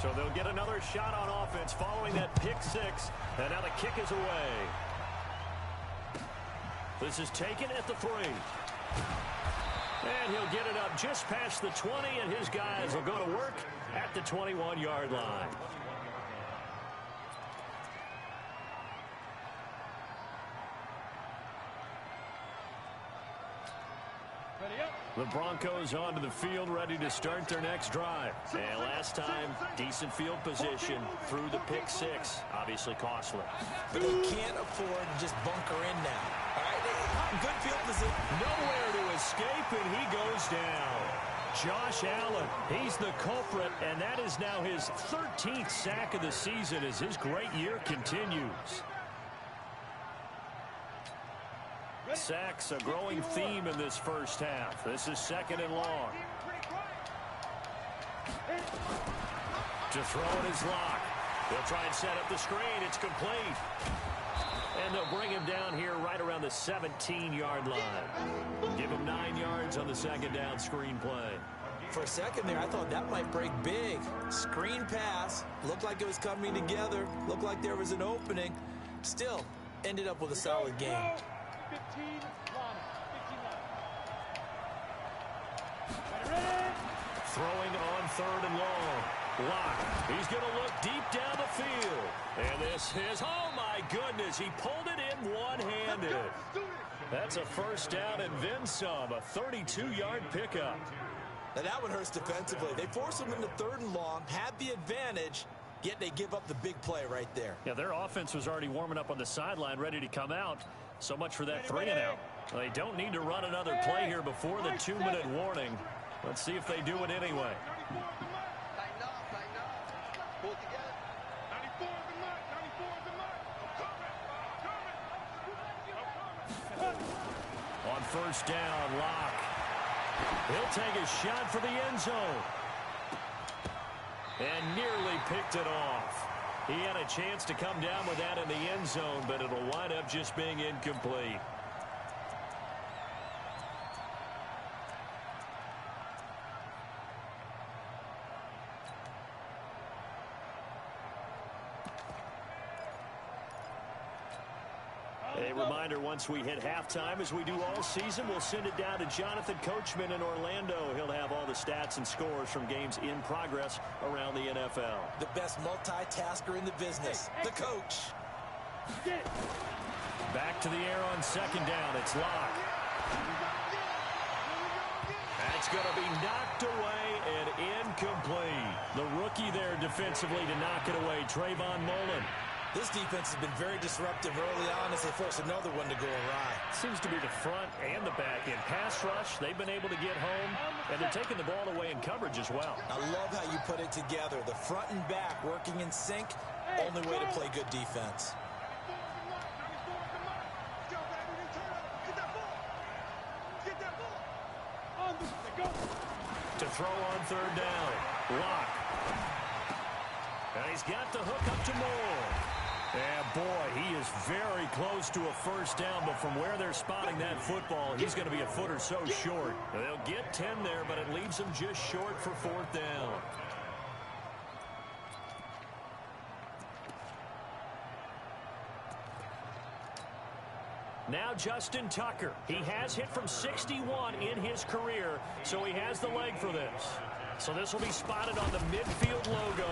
So they'll get another shot on offense following that pick 6. And now the kick is away. This is taken at the 3. And he'll get it up just past the 20, and his guys will go to work at the 21-yard line. The Broncos onto the field, ready to start their next drive. And last time, decent field position through the pick 6. Obviously costly. But they can't afford to just bunker in now. All right, good field position. Nowhere to escape, and he goes down. Josh Allen, he's the culprit, and that is now his 13th sack of the season as his great year continues. Sacks, a growing theme in this first half. This is 2nd and long. To throw it is Locke. They'll try and set up the screen. It's complete. And they'll bring him down here right around the 17-yard line. Give him 9 yards on the 2nd down screen play. For a second there, I thought that might break big. Screen pass. Looked like it was coming together. Looked like there was an opening. Still, ended up with a solid game. 15 line. Throwing on 3rd and long. Locke, he's going to look deep down the field. And this is, oh my goodness, he pulled it in one-handed. That's a first down and then some, a 32-yard pickup. Now that one hurts defensively. They force him into 3rd and long, had the advantage, yet they give up the big play right there. Yeah, their offense was already warming up on the sideline, ready to come out. So much for that 3 and out. They don't need to run another play here before the 2-minute warning. Let's see if they do it anyway. Tighten up. Pull together. 94 is the mark. 94 is the mark. On first down, Locke. He'll take a shot for the end zone. And nearly picked it off. He had a chance to come down with that in the end zone, but it'll wind up just being incomplete. A reminder, once we hit halftime, as we do all season, we'll send it down to Jonathan Coachman in Orlando. He'll have all the stats and scores from games in progress around the NFL. The best multitasker in the business, the coach. Back to the air on second down. It's Locke. That's going to be knocked away and incomplete. The rookie there defensively to knock it away, Trayvon Mullen. This defense has been very disruptive early on as they force another one to go awry. Seems to be the front and the back end. Pass rush, they've been able to get home, and they're taking the ball away in coverage as well. I love how you put it together. The front and back working in sync, only way to play good defense. To throw on third down, Locke. And he's got the hook up to Moore. And boy, he is very close to a first down, but from where they're spotting that football, he's going to be a foot or so short. They'll get 10 there, but it leaves them just short for fourth down. Now Justin Tucker. He has hit from 61 in his career, so he has the leg for this. So this will be spotted on the midfield logo.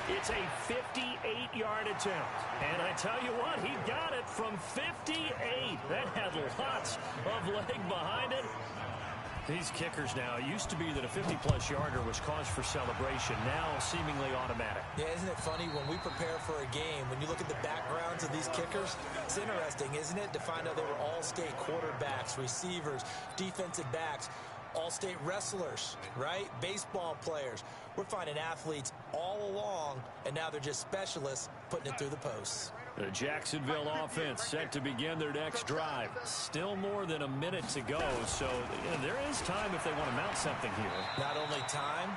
It's a 58-yard attempt. And I tell you what, he got it from 58. That had lots of leg behind it. These kickers now, it used to be that a 50-plus yarder was cause for celebration. Now seemingly automatic. Yeah, isn't it funny when we prepare for a game, when you look at the backgrounds of these kickers, it's interesting, isn't it, to find out they were all-state quarterbacks, receivers, defensive backs, all-state wrestlers, right? Baseball players. We're finding athletes all along, and now they're just specialists putting it through the posts. The Jacksonville offense set to begin their next drive. Still more than a minute to go, so there is time if they want to mount something here. Not only time,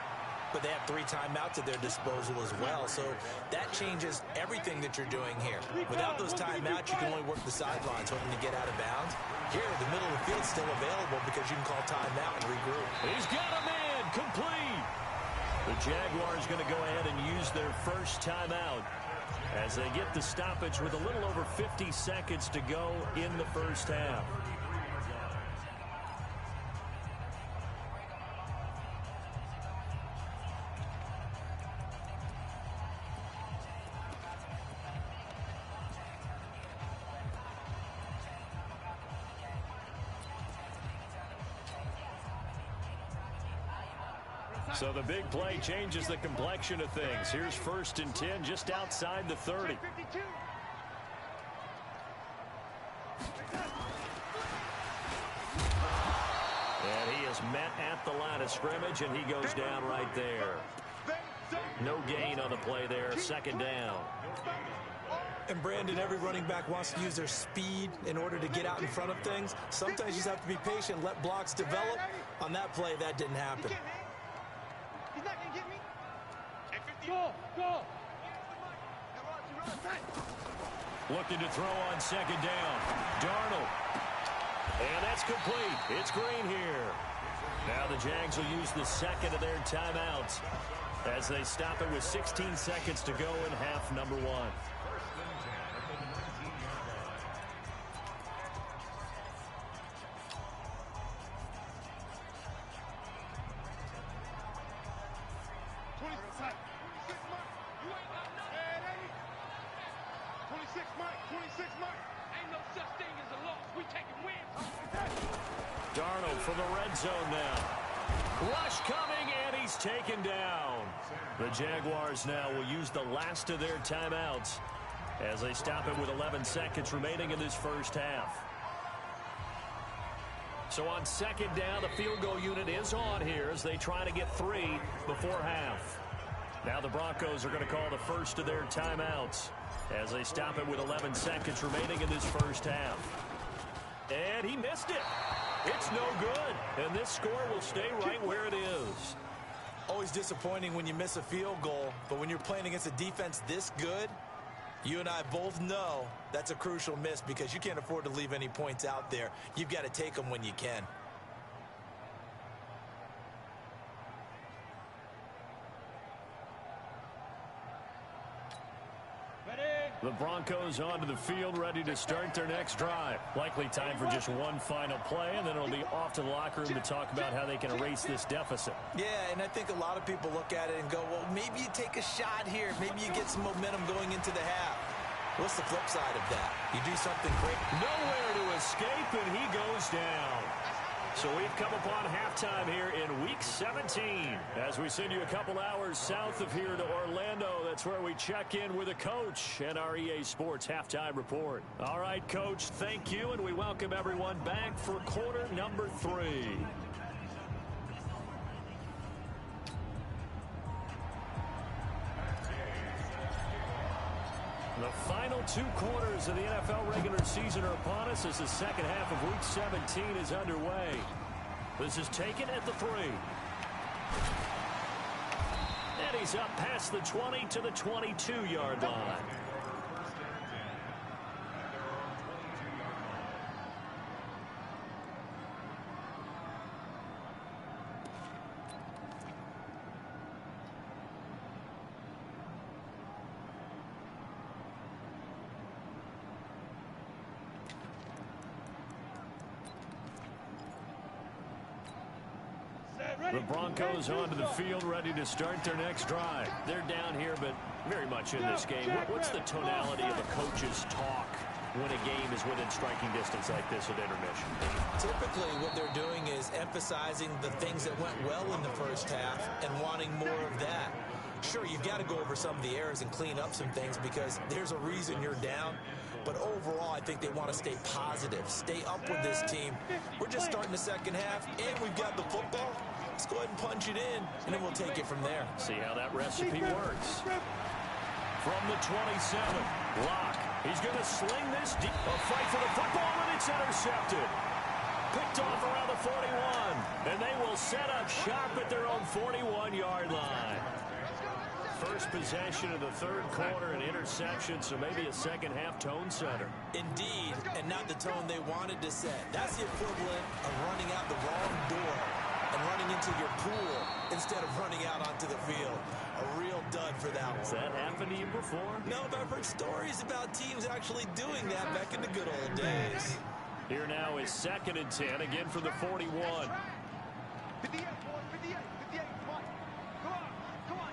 but they have 3 timeouts at their disposal as well, so that changes everything that you're doing here. Without those timeouts, you can only work the sidelines hoping to get out of bounds. Here, the middle of the field's still available because you can call timeout and regroup. He's got a man, complete. The Jaguars going to go ahead and use their first timeout as they get the stoppage with a little over 50 seconds to go in the first half. So the big play changes the complexion of things. Here's 1st and 10 just outside the 30. And he is met at the line of scrimmage, and he goes down right there. No gain on the play there, 2nd down. And Brandon, every running back wants to use their speed in order to get out in front of things. Sometimes you just have to be patient, let blocks develop. On that play, that didn't happen. He's not going to get me. Go. Looking to throw on 2nd down. Darnold. And that's complete. It's Green here. Now the Jags will use the 2nd of their timeouts as they stop it with 16 seconds to go in half number 1. Darnold for the red zone now. Rush coming, and he's taken down. The Jaguars now will use the last of their timeouts as they stop it with 11 seconds remaining in this first half. So on 2nd down, the field goal unit is on here as they try to get 3 before half. Now the Broncos are going to call the first of their timeouts as they stop it with 11 seconds remaining in this first half. And he missed it. It's no good. And this score will stay right where it is. Always disappointing when you miss a field goal, but when you're playing against a defense this good, you and I both know that's a crucial miss because you can't afford to leave any points out there. You've got to take them when you can. The Broncos onto the field, ready to start their next drive. Likely time for just one final play, and then it'll be off to the locker room to talk about how they can erase this deficit. Yeah, and I think a lot of people look at it and go, well, maybe you take a shot here. Maybe you get some momentum going into the half. What's the flip side of that? You do something great. Nowhere to escape, and he goes down. So we've come upon halftime here in Week 17. As we send you a couple hours south of here to Orlando, that's where we check in with a coach and our EA Sports Halftime Report. All right, Coach, thank you, and we welcome everyone back for quarter number 3. The final 2 quarters of the NFL regular season are upon us as the second half of Week 17 is underway. This is taken at the 3. And he's up past the 20 to the 22-yard line. The Broncos onto the field, ready to start their next drive. They're down here, but very much in this game. What's the tonality of a coach's talk when a game is within striking distance like this at intermission? Typically, what they're doing is emphasizing the things that went well in the first half and wanting more of that. Sure, you've got to go over some of the errors and clean up some things because there's a reason you're down. But overall, I think they want to stay positive, stay up with this team. We're just starting the second half, and we've got the football. Let's go ahead and punch it in, and then we'll take it from there. See how that recipe works. From the 27, Locke. He's going to sling this deep. A fight for the football, and it's intercepted. Picked off around the 41, and they will set up shop at their own 41-yard line. First possession of the third quarter, an interception, so maybe a second-half tone setter. Indeed, and not the tone they wanted to set. That's the equivalent of running out the wrong door and running into your pool instead of running out onto the field. A real dud for that one. Has that happened to you before? No, but I've heard stories about teams actually doing that back in the good old days. Here now is 2nd and 10, again for the 41. 58, boy, 58, 58, come on. Come on.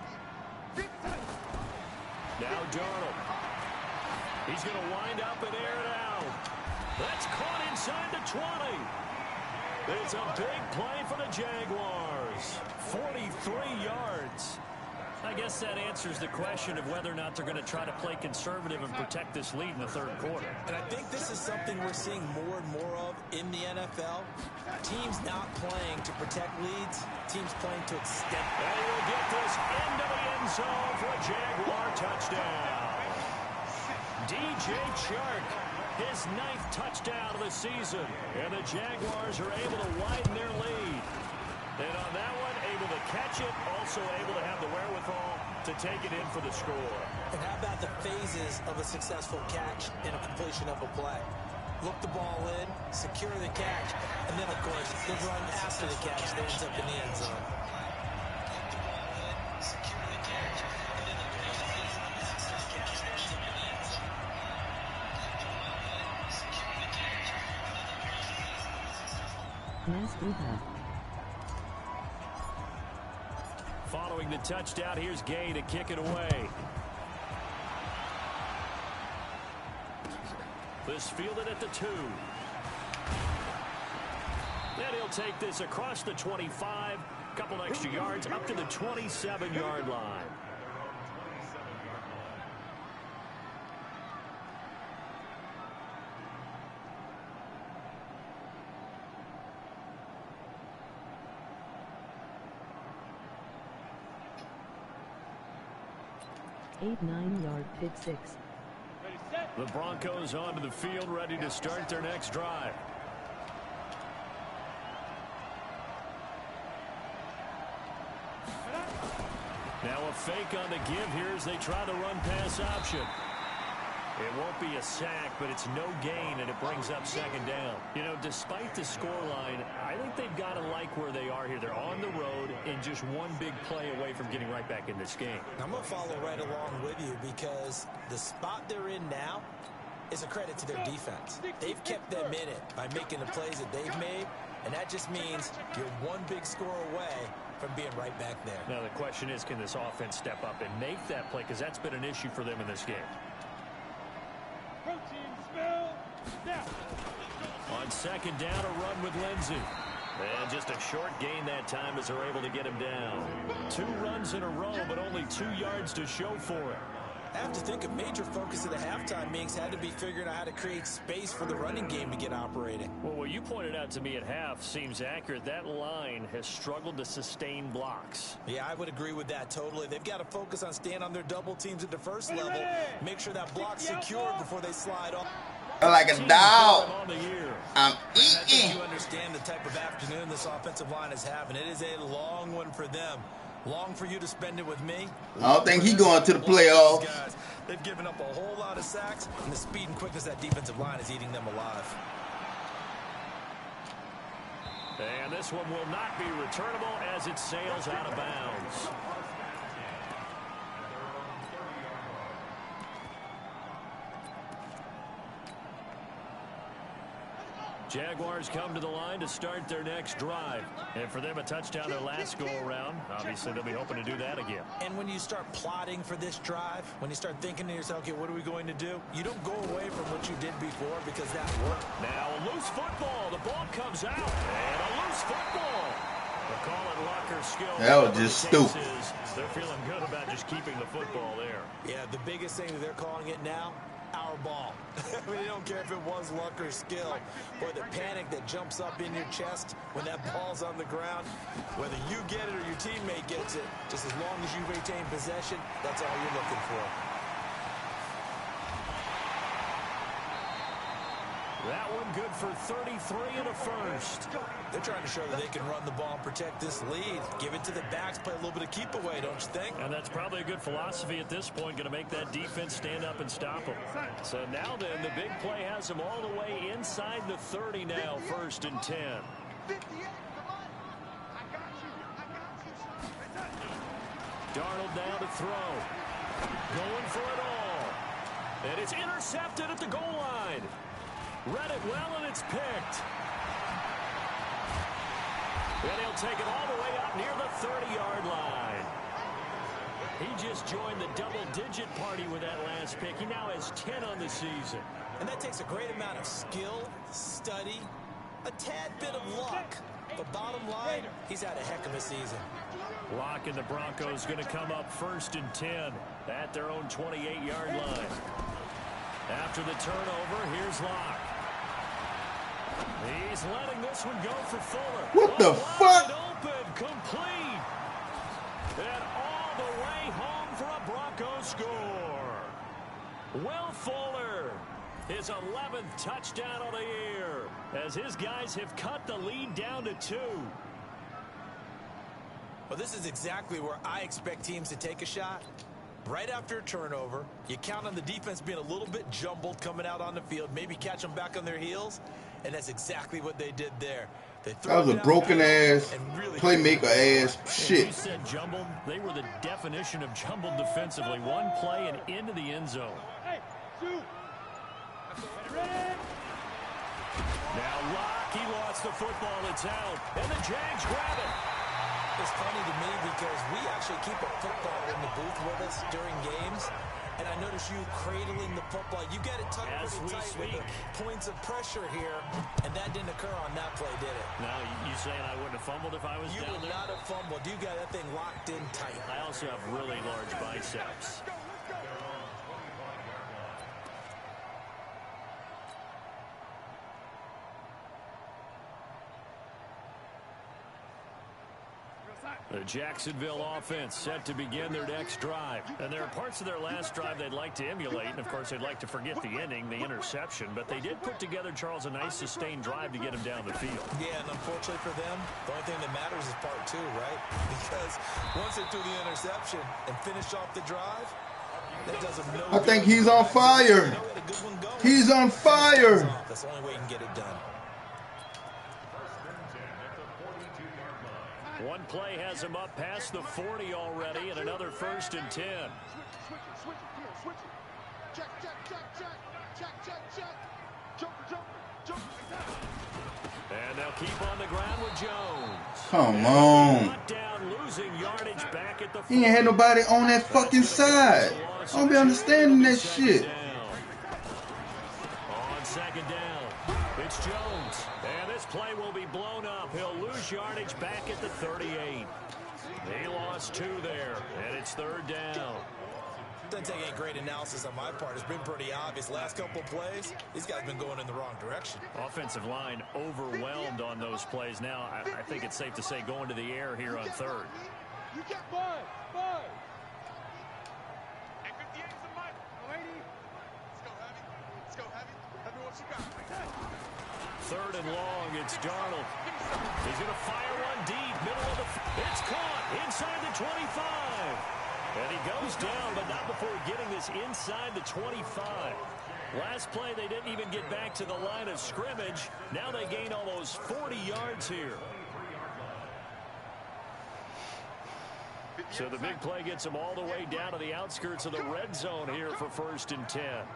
Now Darnold. He's going to wind up and air it out. That's caught inside the 20. It's a big play for the Jaguars. 43 yards. I guess that answers the question of whether or not they're going to try to play conservative and protect this lead in the third quarter. And I think this is something we're seeing more and more of in the NFL. Teams not playing to protect leads, teams playing to extend. And he will get this into the end zone for a Jaguar touchdown. DJ Chark, his 9th touchdown of the season. And the Jaguars are able to widen their lead. And on that one, able to catch it, also able to have the wherewithal to take it in for the score. And how about the phases of a successful catch and a completion of a play? Look the ball in, secure the catch, and then, of course, the run after the catch that ends up in the end zone. Following the touchdown, here's Gay to kick it away. This fielded at the 2. Then he'll take this across the 25. Couple extra yards up to the 27-yard line. Nine-yard pick six. The Broncos onto the field, ready to start their next drive. Now a fake on the give here as they try the run-pass option. It won't be a sack, but it's no gain, and it brings up second down. You know, despite the scoreline, I think they've got to like where they are here. They're on the road and just one big play away from getting right back in this game. I'm going to follow right along with you because the spot they're in now is a credit to their defense. They've kept them in it by making the plays that they've made, and that just means you're one big score away from being right back there. Now the question is, can this offense step up and make that play, because that's been an issue for them in this game. On second down, a run with Lindsey. And just a short gain that time as they're able to get him down. 2 runs in a row, but only 2 yards to show for it. I have to think a major focus of the halftime meetings had to be figuring out how to create space for the running game to get operating. Well, what you pointed out to me at half seems accurate. That line has struggled to sustain blocks. Yeah, I would agree with that totally. They've got to focus on staying on their double teams at the first level. Make sure that block's secured before they slide off. Like a dog. I'm I think eating. you understand the type of afternoon this offensive line is having. It is a long one for them. Long for you to spend it with me. I don't think he's going to the playoffs. Guys, they've given up a whole lot of sacks, and the speed and quickness of that defensive line is eating them alive. And this one will not be returnable as it sails out of bounds. Jaguars come to the line to start their next drive. And for them, a touchdown their last go-around. Obviously, they'll be hoping to do that again. And when you start plotting for this drive, when you start thinking to yourself, okay, what are we going to do? You don't go away from what you did before because that worked. Now a loose football. The ball comes out. And a loose football. They'll call it Locker's skill. That was just stupid. They're feeling good about just keeping the football there. Yeah, the biggest thing that they're calling it now, our ball. I mean, they don't care if it was luck or skill. Boy, the panic that jumps up in your chest when that ball's on the ground, whether you get it or your teammate gets it, just as long as you retain possession, that's all you're looking for. That one good for 33 and a first. They're trying to show that they can run the ball and protect this lead. Give it to the backs, play a little bit of keep away, don't you think? And that's probably a good philosophy at this point, going to make that defense stand up and stop them. So now then, the big play has them all the way inside the 30 now, 1st and 10. Darnold now to throw. Going for it all. And it's intercepted at the goal line. Read it well, and it's picked. And he'll take it all the way up near the 30-yard line. He just joined the double-digit party with that last pick. He now has 10 on the season. And that takes a great amount of skill, study, a tad bit of luck. But bottom line, he's had a heck of a season. Locke and the Broncos going to come up 1st and 10 at their own 28-yard line. After the turnover, here's Locke. He's letting this one go for Fuller. What the fuck? Open, complete. And all the way home for a Bronco score. Will Fuller, his 11th touchdown of the year, as his guys have cut the lead down to 2. Well, this is exactly where I expect teams to take a shot. Right after a turnover, you count on the defense being a little bit jumbled coming out on the field, maybe catch them back on their heels, and that's exactly what they did there. That was a broken-ass, playmaker-ass shit. You said jumbled. They were the definition of jumbled defensively. One play and into the end zone. Now Locke, he lost the football. It's out, and the Jags grab it. It's funny to me because we actually keep a football in the booth with us during games, and I notice you cradling the football. You get it tucked pretty tight with the points of pressure here, and that didn't occur on that play, did it? Now, you saying I wouldn't have fumbled if I was You down would there? not have fumbled. You got that thing locked in tight. I also have really large biceps. The Jacksonville offense set to begin their next drive. And there are parts of their last drive they'd like to emulate. And, of course, they'd like to forget the ending, the interception. But they did put together, Charles, a nice sustained drive to get him down the field. Yeah, and unfortunately for them, the only thing that matters is part 2, right? Because once they threw the interception and finished off the drive, that does them no good. I think he's on fire. He's on fire. That's the only way you can get it done. One play has him up past the 40 already, and another 1st and 10. Switch it. Check. Jumper. And they'll keep on the ground with Jones. Come on. Cut down, losing yardage back at the 40. He ain't had nobody on that fucking side. I don't be understanding that shit. On 2nd down, it's Jones. And this play will be blown up. He'll lose yardage back at the 38. He lost 2 there, and it's 3rd down. Doesn't take any great analysis on my part. It's been pretty obvious. Last couple plays, these guys have been going in the wrong direction. Offensive line overwhelmed on those plays. Now, I think it's safe to say going to the air here on 3rd. You got Bud. And 58's the mic. Lady. Let's go heavy. Heavy what you got. 3rd and long, it's Darnold. He's going to fire one deep, middle of the... It's caught inside the 25. And he goes down, but not before getting this inside the 25. Last play, they didn't even get back to the line of scrimmage. Now they gain almost 40 yards here. So the big play gets them all the way down to the outskirts of the red zone here for 1st and 10. And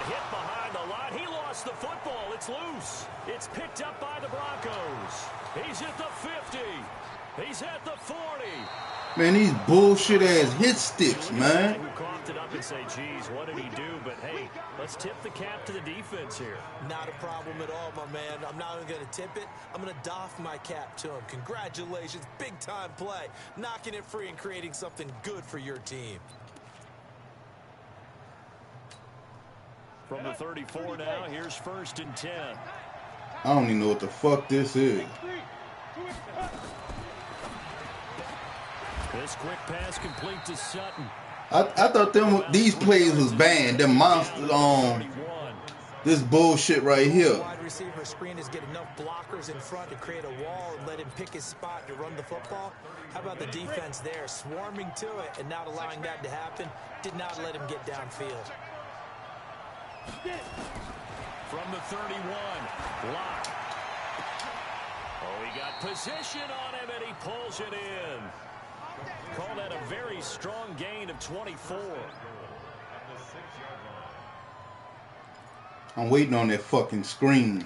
hit behind the line. He lost the football. It's loose. It's picked up by the Broncos. He's at the 50. He's at the 40. Man, these bullshit ass hit sticks, man. Who coughed it up and say, geez, what did he do? But hey, let's tip the cap to the defense here. Not a problem at all, my man. I'm not even going to tip it. I'm going to doff my cap to him. Congratulations. Big time play. Knocking it free and creating something good for your team. From the 34 now, here's 1st and 10. I don't even know what the fuck this is. This quick pass complete to Sutton. I thought these plays was banned. Them monsters on this bullshit right here. Wide receiver screen is get enough blockers in front to create a wall and let him pick his spot to run the football. How about the defense there, swarming to it and not allowing that to happen? Did not let him get downfield. From the 31, Lock. Oh, he got position on him, and he pulls it in. Call that a very strong gain of 24. I'm waiting on that fucking screen.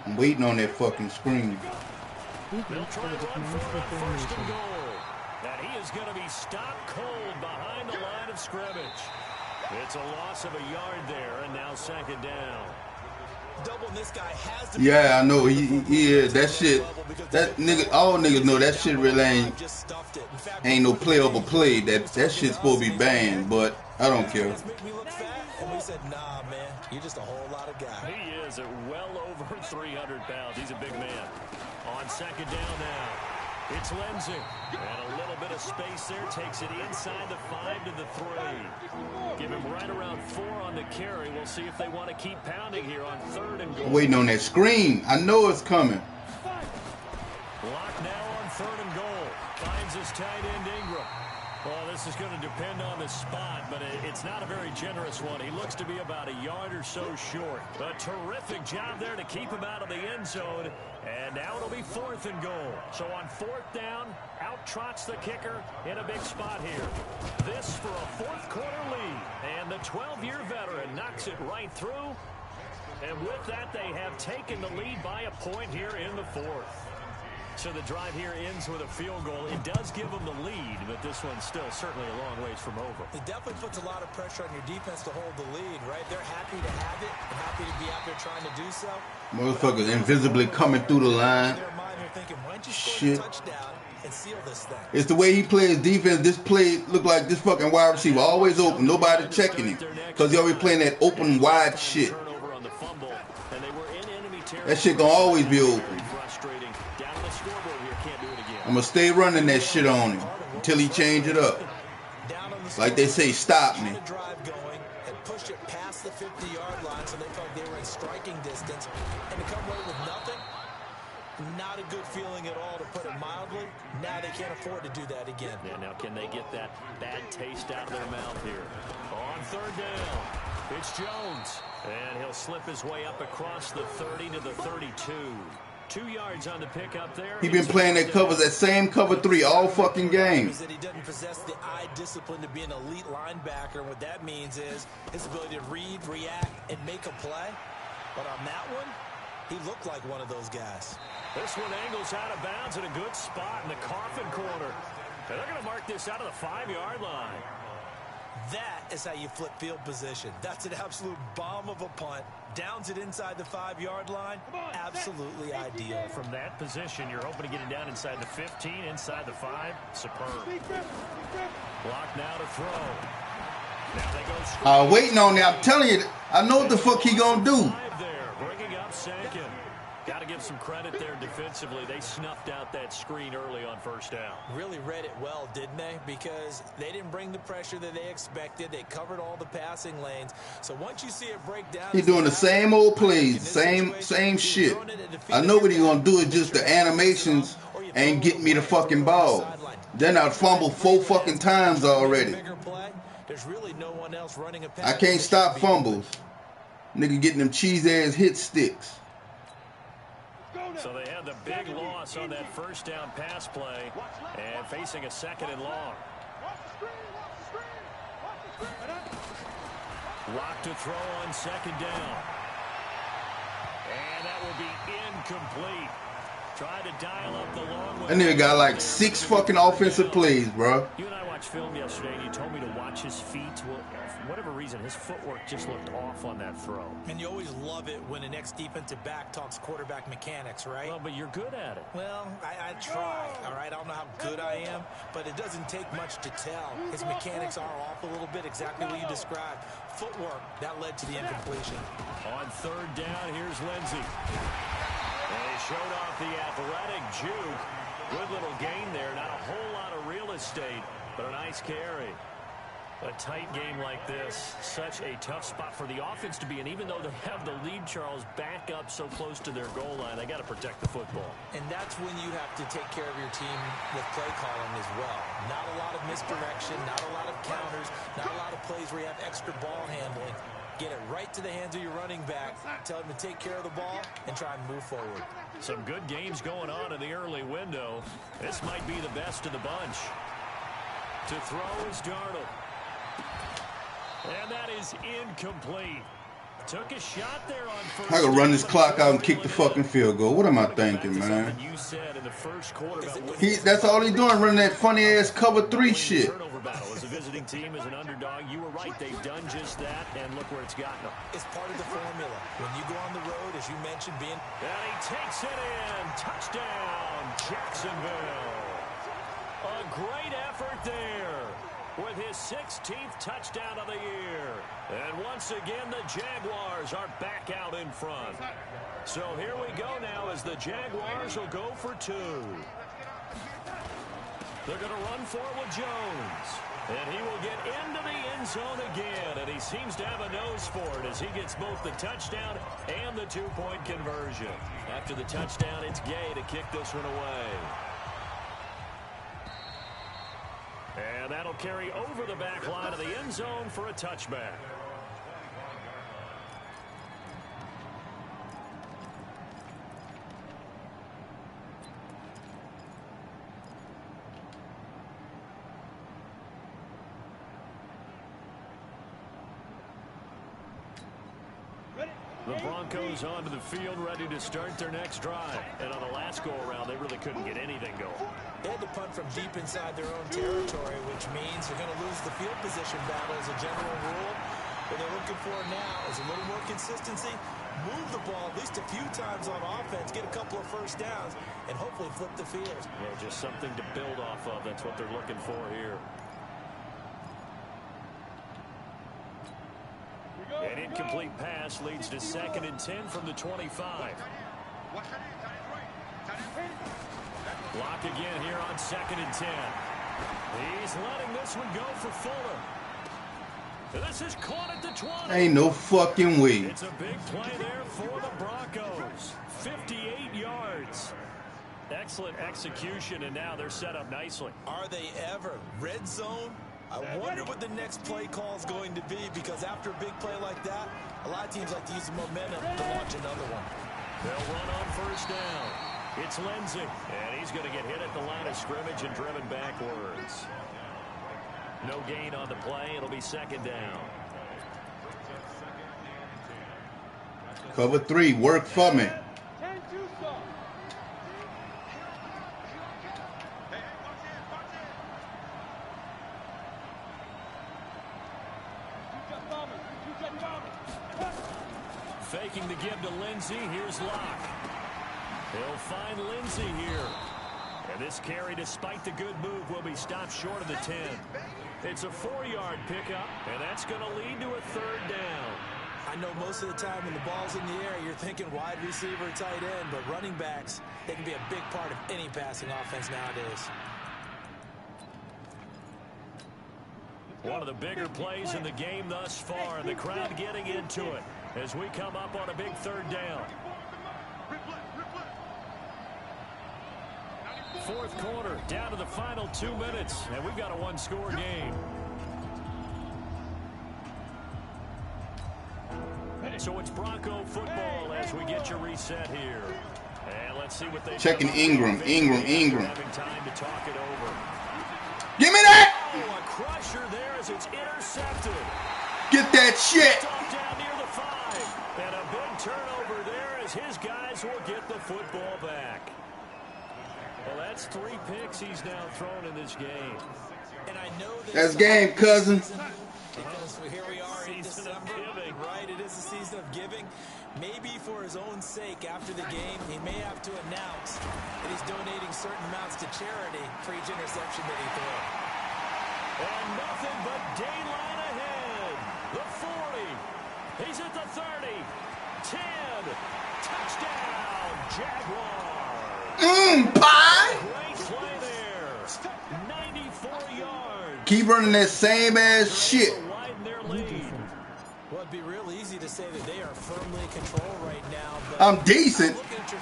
I'm waiting on that fucking screen. They'll try to run for it on 1st and goal. And he is going to be stopped cold behind the line of scrimmage. It's a loss of a yard there, and now 2nd down. Doubling this guy has to. Yeah, I know. He is. That shit. That nigga. All niggas know that shit really ain't no playable play. That shit's supposed to be banned, but I don't care. And we said, nah, man, you're just a whole lot of guy. He is at well over 300 pounds. He's a big man. On 2nd down now, it's Lindsey. And a little bit of space there. Takes it inside the 5 to the 3. Give him right around 4 on the carry. We'll see if they want to keep pounding here on 3rd and goal. I'm waiting on that screen. I know it's coming. Lock now on 3rd and goal. Finds his tight end Ingram. Well, this is going to depend on the spot, but it's not a very generous one. He looks to be about a yard or so short. A terrific job there to keep him out of the end zone. And now it'll be 4th and goal. So on 4th down, out trots the kicker in a big spot here. This for a 4th quarter lead. And the 12-year veteran knocks it right through. And with that, they have taken the lead by a point here in the 4th. So the drive here ends with a field goal. It does give them the lead, but this one's still certainly a long ways from over. It definitely puts a lot of pressure on your defense to hold the lead, right? They're happy to have it, happy to be out there trying to do so. Motherfuckers invisibly coming through the line. They're thinking, why don't you score Shit. a touchdown and seal this thing? It's the way he plays defense. This play look like this fucking wide receiver always open. Nobody checking him because he always playing that open wide shit. That shit gonna always be open. I'm gonna stay running that shit on him until he change it up. Like they say, stop me. Drive going and pushed it past the 50-yard line, so they felt they were in striking distance. distance, and to come away with nothing, not a good feeling at all, to put it mildly. Now they can't afford to do that again. Yeah, now can they get that bad taste out of their mouth here? On third down, it's Jones. And he'll slip his way up across the 30 to the 32. 2 yards on the pickup there. He been playing that covers, that same cover 3 all fucking game. That he doesn't possess the eye discipline to be an elite linebacker. And what that means is his ability to read, react, and make a play. But on that one, he looked like one of those guys. This one angles out of bounds in a good spot in the coffin corner. And they're going to mark this out of the 5-yard line. That is how you flip field position. That's an absolute bomb of a punt. Downs it inside the 5-yard line. Absolutely ideal. From that position, you're hoping to get it down inside the 15, inside the 5. Superb. Block now to throw. Now they go straight. Waiting on that. I'm telling you, I know what the fuck he gonna do. There, bringing up second. Got to give some credit there defensively. They snuffed out that screen early on first down. Really read it well, didn't they? Because they didn't bring the pressure that they expected. They covered all the passing lanes. So once you see it break down, He's doing the same old plays, same shit. I know what he's gonna do. Is just the animations ain't getting me the fucking ball. Then I fumbled 4 fucking times already. There's really no one else running a pass. I can't stop fumbles. Nigga getting them cheese ass hit sticks. So they had the big loss on that first down pass play and facing a second and long. Lock to throw on second down. And that will be incomplete. Tried to dial up the long way. That nigga got like 6 fucking offensive plays, bro. You and I watched film yesterday, and you told me to watch his feet. Well, for whatever reason, his footwork just looked off on that throw. And you always love it when an ex-defensive back talks quarterback mechanics, right? Well, but you're good at it. Well, I try, all right? I don't know how good I am, but it doesn't take much to tell. His mechanics are off a little bit, exactly what you described. Footwork, that led to the incompletion. On third down, here's Lindsey. And he showed off the athletic juke. Good little gain there. Not a whole lot of real estate, but a nice carry. A tight game like this, such a tough spot for the offense to be in. Even though they have the lead, Charles, back up so close to their goal line, they got to protect the football. And that's when you have to take care of your team with play calling as well. Not a lot of misdirection, not a lot of counters, not a lot of plays where you have extra ball handling. Get it right to the hands of your running back. Tell him to take care of the ball and try and move forward. Some good games going on in the early window. This might be the best of the bunch. To throw is Darnold. And that is incomplete. Took a shot there on first. I could run this clock out and kick the fucking field goal. What am I thinking, man? You said in the first quarter That's all he's doing, running that funny ass cover 3 shit. Turnover battle as a visiting team, as an underdog. You were right. They've done just that, and look where it's gotten them. It's part of the formula. When you go on the road, as you mentioned, being... And he takes it in. Touchdown, Jacksonville. A great effort there with his 16th touchdown of the year. And once again, the Jaguars are back out in front. So here we go now as the Jaguars will go for 2. They're going to run for it with Jones. And he will get into the end zone again. And he seems to have a nose for it as he gets both the touchdown and the 2-point conversion. After the touchdown, it's Gay to kick this one away. And that'll carry over the back line of the end zone for a touchback. The Broncos onto the field, ready to start their next drive. And on the last go-around, they really couldn't get anything going. They had to punt from deep inside their own territory, which means they're going to lose the field position battle as a general rule. What they're looking for now is a little more consistency, move the ball at least a few times on offense, get a couple of first downs, and hopefully flip the field. Well, just something to build off of. That's what they're looking for here. An incomplete pass leads to 2nd and 10 from the 25. Block again here on 2nd and 10. He's letting this one go for Fuller. This is caught at the 20. Ain't no fucking way. It's a big play there for the Broncos. 58 yards. Excellent execution, and now they're set up nicely. Are they ever? Red zone? I wonder what the next play call is going to be, because after a big play like that, a lot of teams like to use the momentum to launch another one. They'll run on first down. It's Lindsey, and he's going to get hit at the line of scrimmage and driven backwards. No gain on the play. It'll be second down. Cover 3, work for me. Faking the give to Lindsey. Here's Locke. He'll find Lindsey here. And this carry, despite the good move, will be stopped short of the 10. It's a 4-yard pickup, and that's going to lead to a third down. I know most of the time when the ball's in the air, you're thinking wide receiver, tight end, but running backs, they can be a big part of any passing offense nowadays. One of the bigger plays in the game thus far, and the crowd getting into it as we come up on a big third down. Fourth quarter, down to the final 2 minutes, and we've got a one-score game. So it's Bronco football as we get you reset here. And let's see what they checking Ingram. Having time to talk it over. Give me that! Oh, a crusher there as it's intercepted. Get that shit! Stopped down near the 5. And a big turnover there as his guys will get the football back. Well, that's 3 picks he's now thrown in this game. And I know that's game, cousin. Because here we are in December, right? It is a season of giving. Maybe for his own sake, after the game, he may have to announce that he's donating certain amounts to charity for each interception that he throws. And nothing but daylight ahead. The 40. He's at the 30. 10. Touchdown, Jaguars. Pie. Great play there. 94 yards. Keep running that same ass shit. Widen their lead. Well, it'd be real easy to say that they are firmly in control right now. But I'm decent.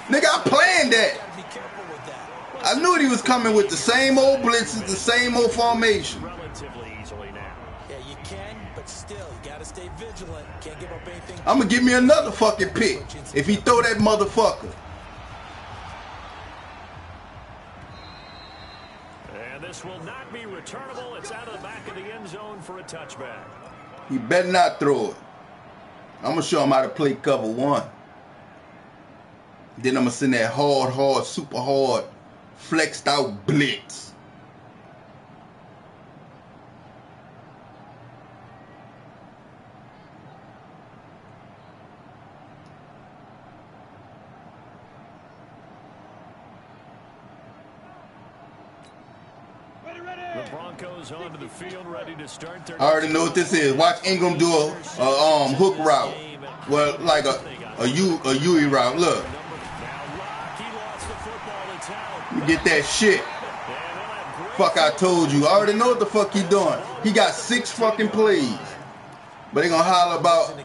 Nigga, I'm playing that. gotta be careful with that. I knew he was coming with the same old blitzes, the same old formation. Relatively easily now. Yeah, you can, but still, you gotta stay vigilant. Can't give up anything. I'm gonna give me another fucking pick if he throw that motherfucker. And this will not be returnable. It's out of the back of the end zone for a touchback. He better not throw it. I'm gonna show him how to play cover 1. Then I'm gonna send that hard, super hard, flexed out blitz. The Broncos onto the field, ready to start their. I already know what this is. Watch Ingram do a hook route. Well, like a UE route. Look. You get that shit. Fuck, I told you. I already know what the fuck he doing. He got 6 fucking plays. But they gonna holler about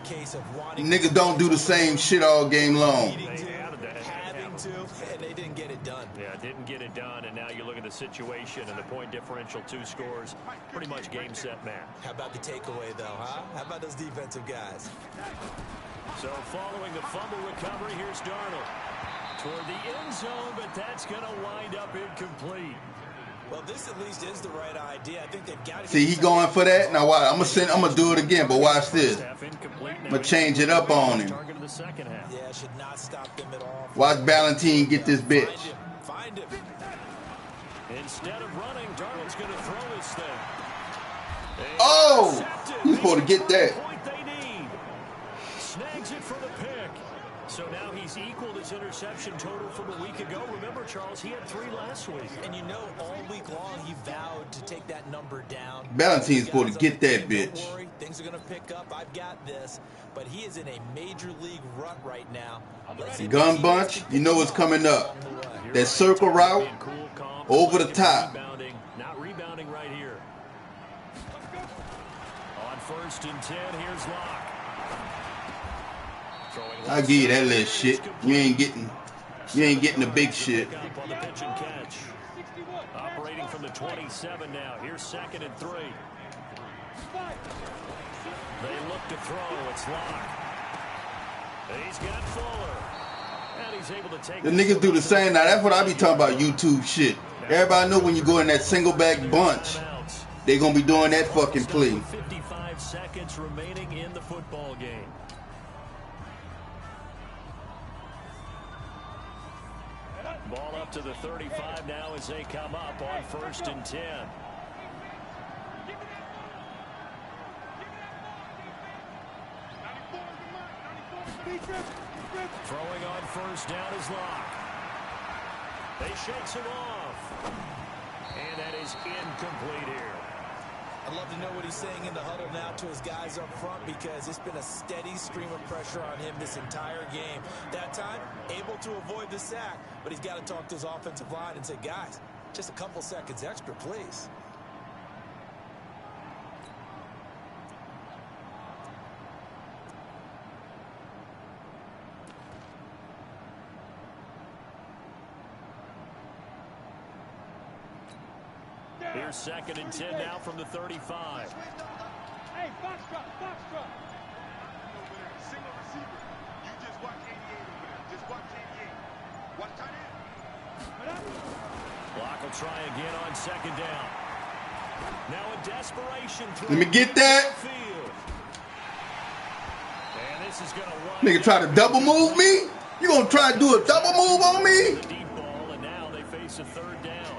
niggas don't do the same shit all game long. Having to, and they didn't get it done. Yeah, didn't get it done, and now you look at the situation and the point differential, 2 scores, pretty much game, set, match. How about the takeaway, though, huh? How about those defensive guys? So following the fumble recovery, here's Darnold. Toward the end zone, but that's going to wind up incomplete. Well, this at least is the right idea. I think they've got to See, he going for that. Now watch. I'm gonna do it again, but watch this. I'm gonna change it up on him. Yeah, should not stop them at all. Watch Valentine get this bitch. Find him. Instead of running, Darnold's going to throw his thing. Oh, he's supposed to get that. Point they need. Snags it for the pick. So now he's equaled his interception total from a week ago. Remember, Charles, he had 3 last week. And you know, all week long he vowed to take that number down. Valentine's supposed to get that bitch. Don't worry, things are going to pick up. I've got this. But he is in a major league rut right now. Gun bunch, you know what's coming up. That circle route over the top. Not rebounding right here. On first first and 10. Here's Locke. I'll give you that little shit. You ain't getting the big shit. On the pitch and catch. Operating from the 27 now. Here's 2nd and 3. They look to throw. It's Locke. He's got Fuller. And he's able to take the niggas do the same now. That's what I be talking about, YouTube shit. Everybody know when you go in that single back bunch, they gonna be doing that fucking play. 55 seconds remaining in the football game. Ball up to the 35 now as they come up on 1st and 10. Throwing on 1st down is Locke. They shakes him off. And that is incomplete here. I'd love to know what he's saying in the huddle now to his guys up front, because it's been a steady stream of pressure on him this entire game. That time, able to avoid the sack, but he's got to talk to his offensive line and say, guys, just a couple seconds extra, please. Here's 2nd and 10 now from the 35. Hey, box drop. Single receiver. You just watch 88 over there. Just watch 88. Watch tight end. Locke will try again on 2nd down. Now a desperation throw. Let me get that. And this is gonna run. Nigga try to double move me? You gonna try to do a double move on me? Deep ball, and now they face a 3rd down.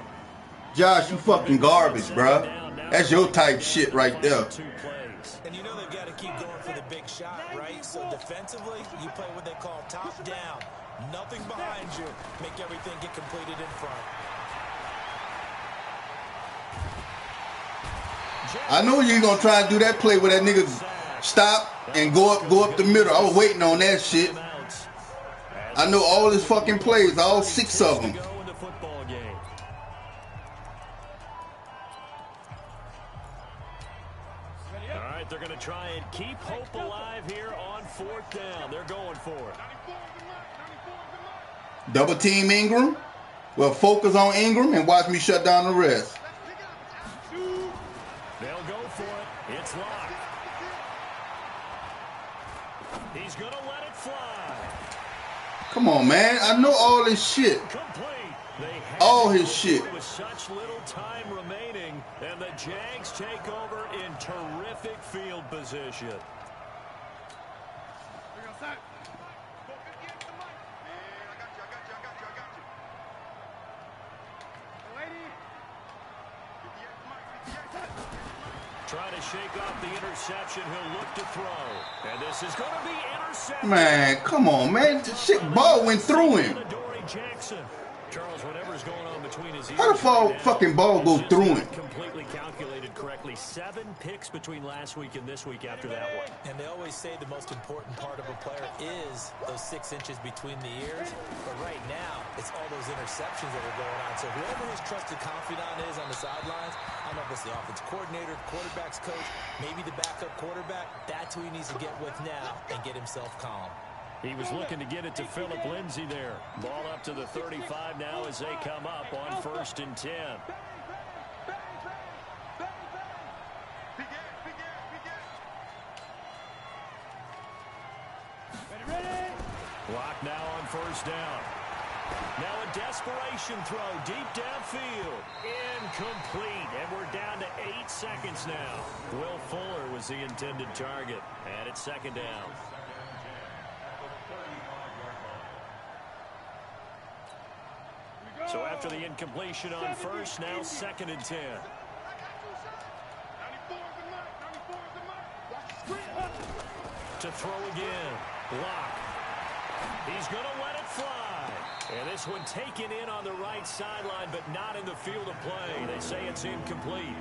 Josh, you fucking garbage, bruh. That's your type shit right there. And you know they've got to keep going for the big shot, right? So defensively, you play what they call top down. Nothing behind you. Make everything get completed in front. I know you're gonna try and do that play where that nigga stop and go up the middle. I was waiting on that shit. I know all his fucking plays, all 6 of them. They're going to try and keep hope alive here on 4th down. They're going for it. Double team Ingram. Well, focus on Ingram and watch me shut down the rest. They'll go for it. It's Locke. He's going to let it fly. Come on, man. I know all this shit. All his shit. With such little time remaining, and the Jags take over in terrific field position. Trying to shake off the interception. He'll look to throw. And this is going to be intercepted. Man, come on, man. The shit ball went through him. Charles, whatever's going on between his ears. How the fucking ball go through him? Completely calculated correctly. 7 picks between last week and this week after that one. And they always say the most important part of a player is those 6 inches between the ears. But right now, it's all those interceptions that are going on. So whoever his trusted confidant is on the sidelines, I don't know if it's the offense coordinator, quarterback's coach, maybe the backup quarterback, that's who he needs to get with now and get himself calm. He was looking to get it to Phillip Lindsay there. Ball up to the 35 now as they come up on 1st and 10. Locke now on 1st down. Now a desperation throw deep downfield. Incomplete. And we're down to 8 seconds now. Will Fuller was the intended target. And it's 2nd down. So after the incompletion on 1st, now 2nd and 10. To throw again. Locke. He's going to let it fly. And this one taken in on the right sideline, but not in the field of play. They say it's incomplete.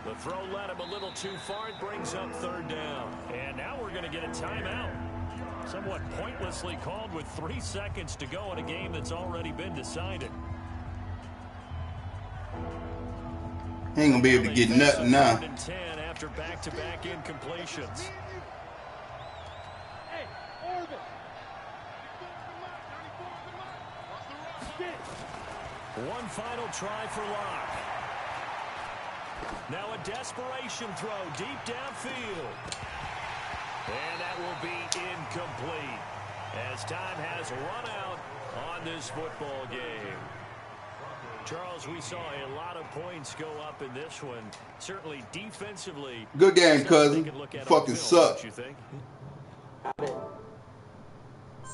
The throw led him a little too far. It brings up 3rd down. And now we're going to get a timeout. Somewhat pointlessly called with 3 seconds to go in a game that's already been decided. Ain't gonna be able to get nothing now. after back-to-back incompletions. Hey, Orville. One final try for Locke. Now a desperation throw deep downfield. And that will be incomplete as time has run out on this football game. Charles, we saw a lot of points go up in this one. Certainly defensively. Good game, cousin. You fucking suck. You think?